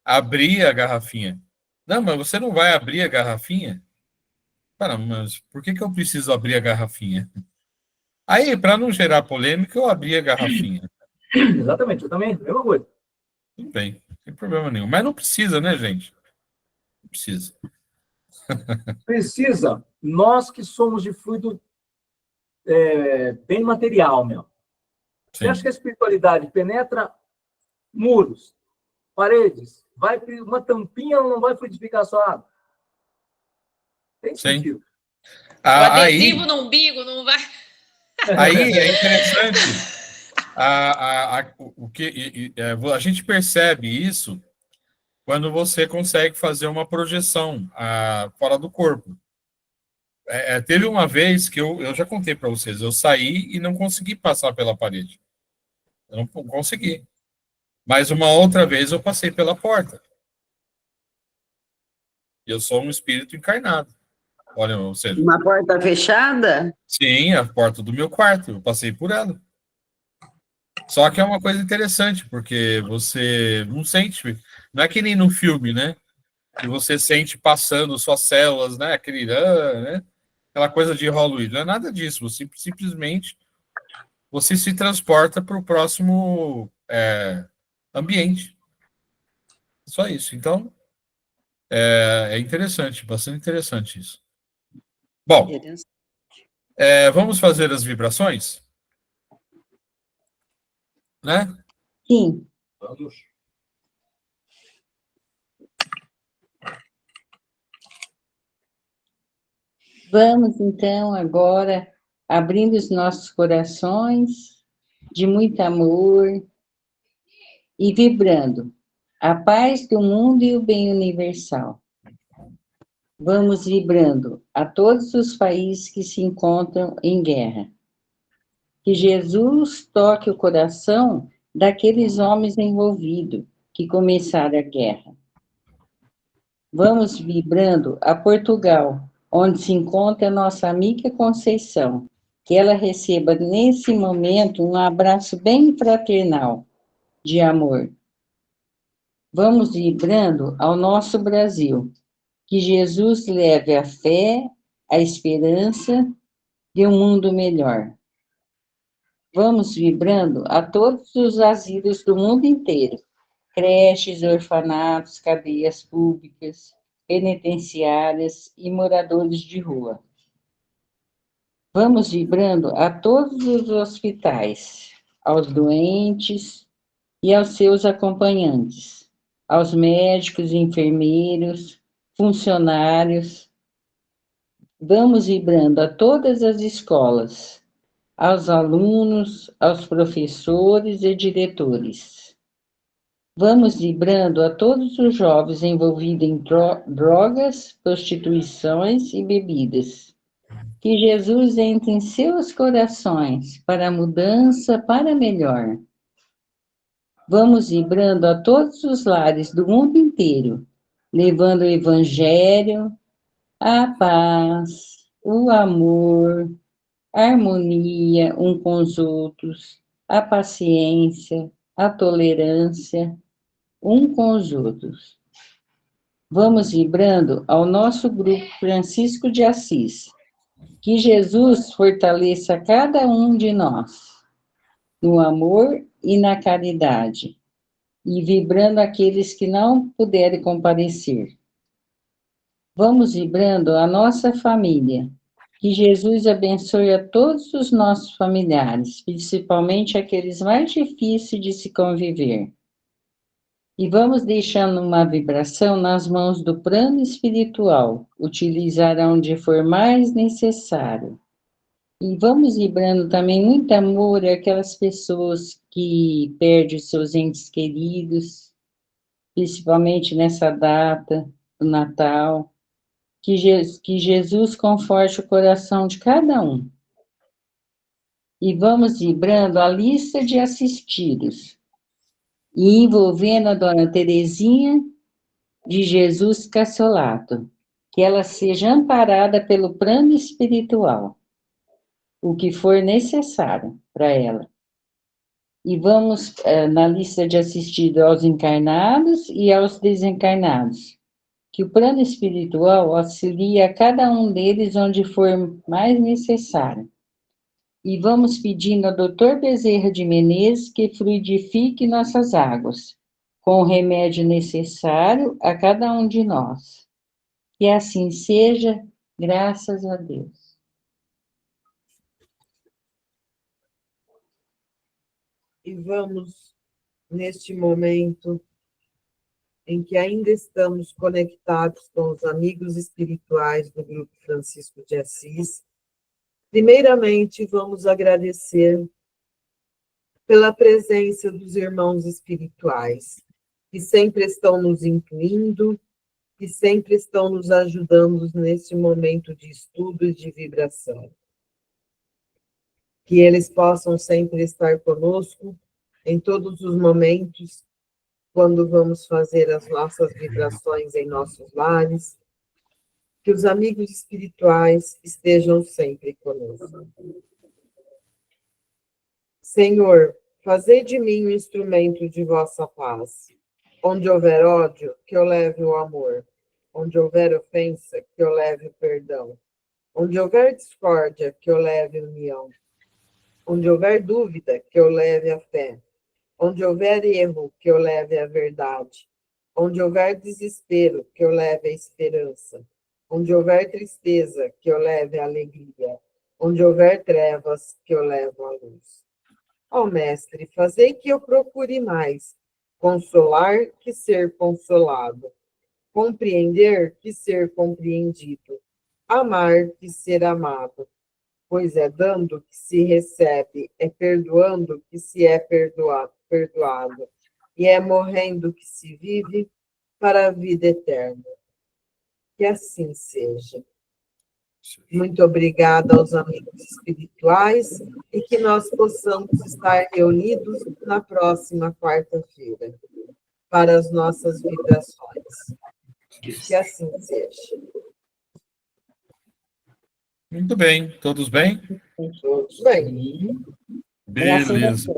abrir a garrafinha. Não, mas você não vai abrir a garrafinha? Cara, mas por que eu preciso abrir a garrafinha? Aí, para não gerar polêmica, eu abri a garrafinha. Exatamente, eu também, mesma coisa. Tudo bem, não tem problema nenhum. Mas não precisa, né, gente? Não precisa. Precisa. Nós que somos de fluido bem material, meu. Você acha que a espiritualidade penetra muros, paredes, uma tampinha não vai fluidificar a sua água? Tem sentido. O adesivo no umbigo não vai... Aí é interessante. A gente percebe isso quando você consegue fazer uma projeção fora do corpo. Teve uma vez que eu já contei para vocês, eu saí e não consegui passar pela parede. Eu não consegui. Mas uma outra vez eu passei pela porta. Eu sou um espírito encarnado. Olha, ou seja... Uma porta fechada? Sim, a porta do meu quarto. Eu passei por ela. Só que é uma coisa interessante, porque você não sente... Não é que nem no filme, né? Que você sente passando suas células, né? Aquele... né? aquela coisa de Hollywood. Não é nada disso. Você simplesmente você se transporta para o próximo ambiente. Só isso. Então, é interessante, bastante interessante isso. Bom, vamos fazer as vibrações? Né? Sim. Vamos. Vamos, então, agora, abrindo os nossos corações de muito amor e vibrando a paz do mundo e o bem universal. Vamos vibrando a todos os países que se encontram em guerra. Que Jesus toque o coração daqueles homens envolvidos que começaram a guerra. Vamos vibrando a Portugal, onde se encontra a nossa amiga Conceição, que ela receba nesse momento um abraço bem fraternal, de amor. Vamos vibrando ao nosso Brasil, que Jesus leve a fé, a esperança de um mundo melhor. Vamos vibrando a todos os asilos do mundo inteiro, creches, orfanatos, cadeias públicas, penitenciárias e moradores de rua. Vamos vibrando a todos os hospitais, aos doentes e aos seus acompanhantes, aos médicos, enfermeiros, funcionários. Vamos vibrando a todas as escolas, aos alunos, aos professores e diretores. Vamos vibrando a todos os jovens envolvidos em drogas, prostituições e bebidas. Que Jesus entre em seus corações para a mudança para melhor. Vamos vibrando a todos os lares do mundo inteiro, levando o Evangelho, a paz, o amor, a harmonia uns com os outros, a paciência, a tolerância, um com os outros. Vamos vibrando ao nosso grupo Francisco de Assis. Que Jesus fortaleça cada um de nós, no amor e na caridade, e vibrando aqueles que não puderem comparecer. Vamos vibrando a nossa família. Que Jesus abençoe a todos os nossos familiares, principalmente aqueles mais difíceis de se conviver. E vamos deixando uma vibração nas mãos do plano espiritual, utilizar onde for mais necessário. E vamos vibrando também muito amor àquelas pessoas que perdem seus entes queridos, principalmente nessa data do Natal. Que Jesus conforte o coração de cada um. E vamos vibrando a lista de assistidos, e envolvendo a Dona Terezinha de Jesus Cassolato, que ela seja amparada pelo plano espiritual, o que for necessário para ela. E vamos na lista de assistidos aos encarnados e aos desencarnados, que o plano espiritual auxilie a cada um deles onde for mais necessário. E vamos pedindo ao Dr. Bezerra de Menezes que fluidifique nossas águas, com o remédio necessário a cada um de nós. Que assim seja, graças a Deus. E vamos, neste momento em que ainda estamos conectados com os amigos espirituais do Grupo Francisco de Assis, primeiramente vamos agradecer pela presença dos irmãos espirituais, que sempre estão nos incluindo, que sempre estão nos ajudando nesse momento de estudo e de vibração. Que eles possam sempre estar conosco em todos os momentos, quando vamos fazer as nossas vibrações em nossos lares, que os amigos espirituais estejam sempre conosco. Senhor, fazei de mim um instrumento de vossa paz. Onde houver ódio, que eu leve o amor. Onde houver ofensa, que eu leve o perdão. Onde houver discórdia, que eu leve a união. Onde houver dúvida, que eu leve a fé. Onde houver erro, que eu leve a verdade. Onde houver desespero, que eu leve a esperança. Onde houver tristeza, que eu leve a alegria. Onde houver trevas, que eu levo a luz. Ó Mestre, fazei que eu procure mais consolar que ser consolado, compreender que ser compreendido, amar que ser amado, pois é dando que se recebe, é perdoando que se é perdoado, e é morrendo que se vive para a vida eterna. Que assim seja. Muito obrigada aos amigos espirituais e que nós possamos estar reunidos na próxima quarta-feira para as nossas vibrações. Que assim seja. Muito bem. Todos bem? Todos bem. Beleza.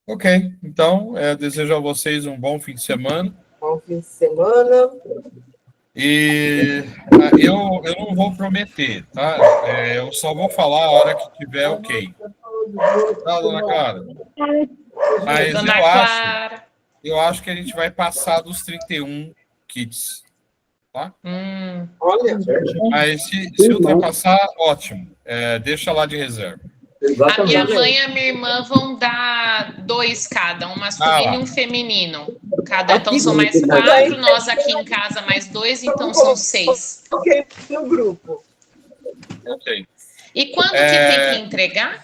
Ok. Então, desejo a vocês um bom fim de semana. Bom fim de semana. E eu não vou prometer, tá? Eu só vou falar a hora que tiver ok. Tá, dona Clara? Mas Dona Clara. eu acho que a gente vai passar dos 31 kits, tá? Olha, Mas se ultrapassar, ótimo. Deixa lá de reserva. A minha mãe e a minha irmã vão dar 2 cada, um masculino e um feminino. Então são mais 4, nós aqui em casa mais 2, então são 6. Ok, no grupo. Ok. E quando que tem que entregar?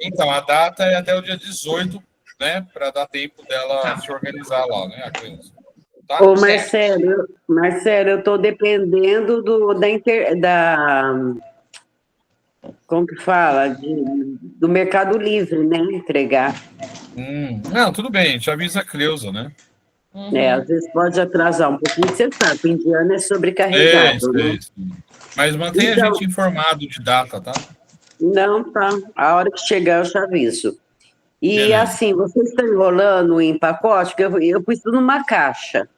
Então, a data é até o dia 18, né? Para dar tempo dela se organizar lá, né? A criança. Tá? Ô, Marcelo, eu estou dependendo da como que fala? Do Mercado Livre, né? Entregar. Não, tudo bem, a gente avisa a Cleusa, né? Às vezes pode atrasar um pouquinho, você sabe, o indiano é sobrecarregado, né? Mas mantenha a gente informado de data, tá? Não, tá. A hora que chegar eu te aviso. E Beleza. assim, vocês estão enrolando em pacote, porque eu pus tudo numa caixa.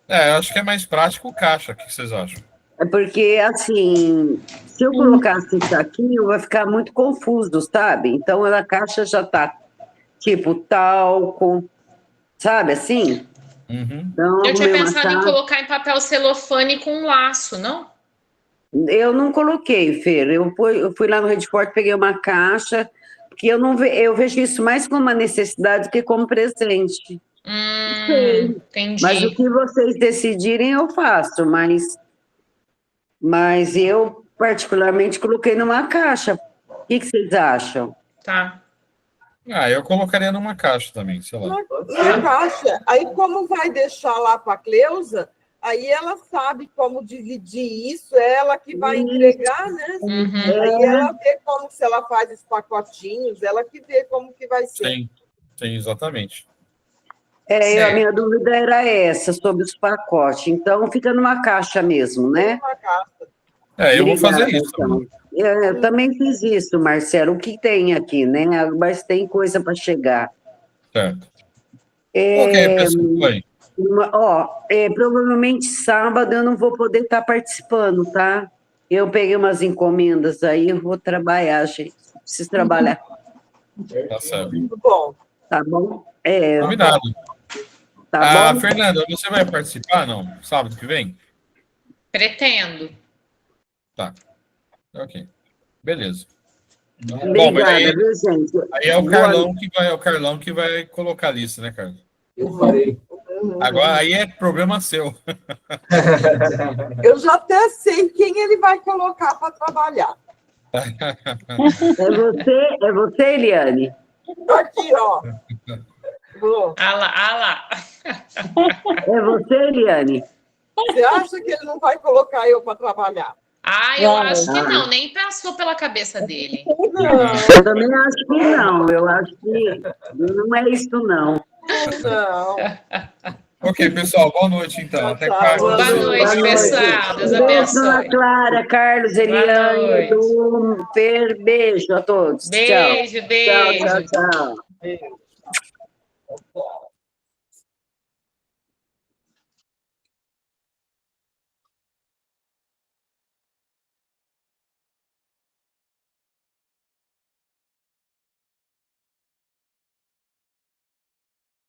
Eu acho que é mais prático caixa, o que vocês acham? É porque, assim, se eu colocasse isso aqui, vai ficar muito confuso, sabe? Então, a caixa já tá, tipo, talco, sabe assim? Então, Eu tinha pensado em colocar em papel celofane com um laço, não? Eu não coloquei, Fer. Eu fui lá no Redport, peguei uma caixa, porque eu vejo isso mais como uma necessidade do que como presente. Entendi. Mas o que vocês decidirem, eu faço, mas eu, particularmente, coloquei numa caixa. O que vocês acham? Tá. Eu colocaria numa caixa também, sei lá. Na caixa. Aí, como vai deixar lá para a Cleusa, aí ela sabe como dividir isso, é ela que vai entregar, né? Aí ela vê como, se ela faz os pacotinhos, ela que vê como que vai ser. Sim, exatamente. A minha dúvida era essa, sobre os pacotes. Então, fica numa caixa mesmo, né? Uma caixa. Eu vou fazer isso. Então. Eu também fiz isso, Marcelo. O que tem aqui, né? Mas tem coisa para chegar. Certo. Ok, pessoal. Provavelmente sábado eu não vou poder estar participando, tá? Eu peguei umas encomendas aí, eu vou trabalhar, gente. Preciso trabalhar. Tá certo. Muito bom. Tá bom? Combinado. Tá bom? Fernanda, você vai participar, não? Sábado que vem? Pretendo. Tá. Ok. Beleza. Obrigada, viu, gente? Aí é o Carlão que vai colocar a lista, né, Carlos? Eu farei. Agora, aí é problema seu. Eu já até sei quem ele vai colocar para trabalhar. É você, Eliane? Aqui, ó. Lá. É você, Eliane? Você acha que ele não vai colocar eu para trabalhar? Eu acho que não, nem passou pela cabeça dele. Não. Eu também acho que não. Eu acho que não é isso, não. Não. Ok, pessoal. Boa noite, então. Até quarta. Boa noite, pessoal. Deus abençoe. Dona Clara, Carlos, Eliane, Edu, Fer, beijo a todos. Beijo, Tchau. beijo. Tchau. Beijo.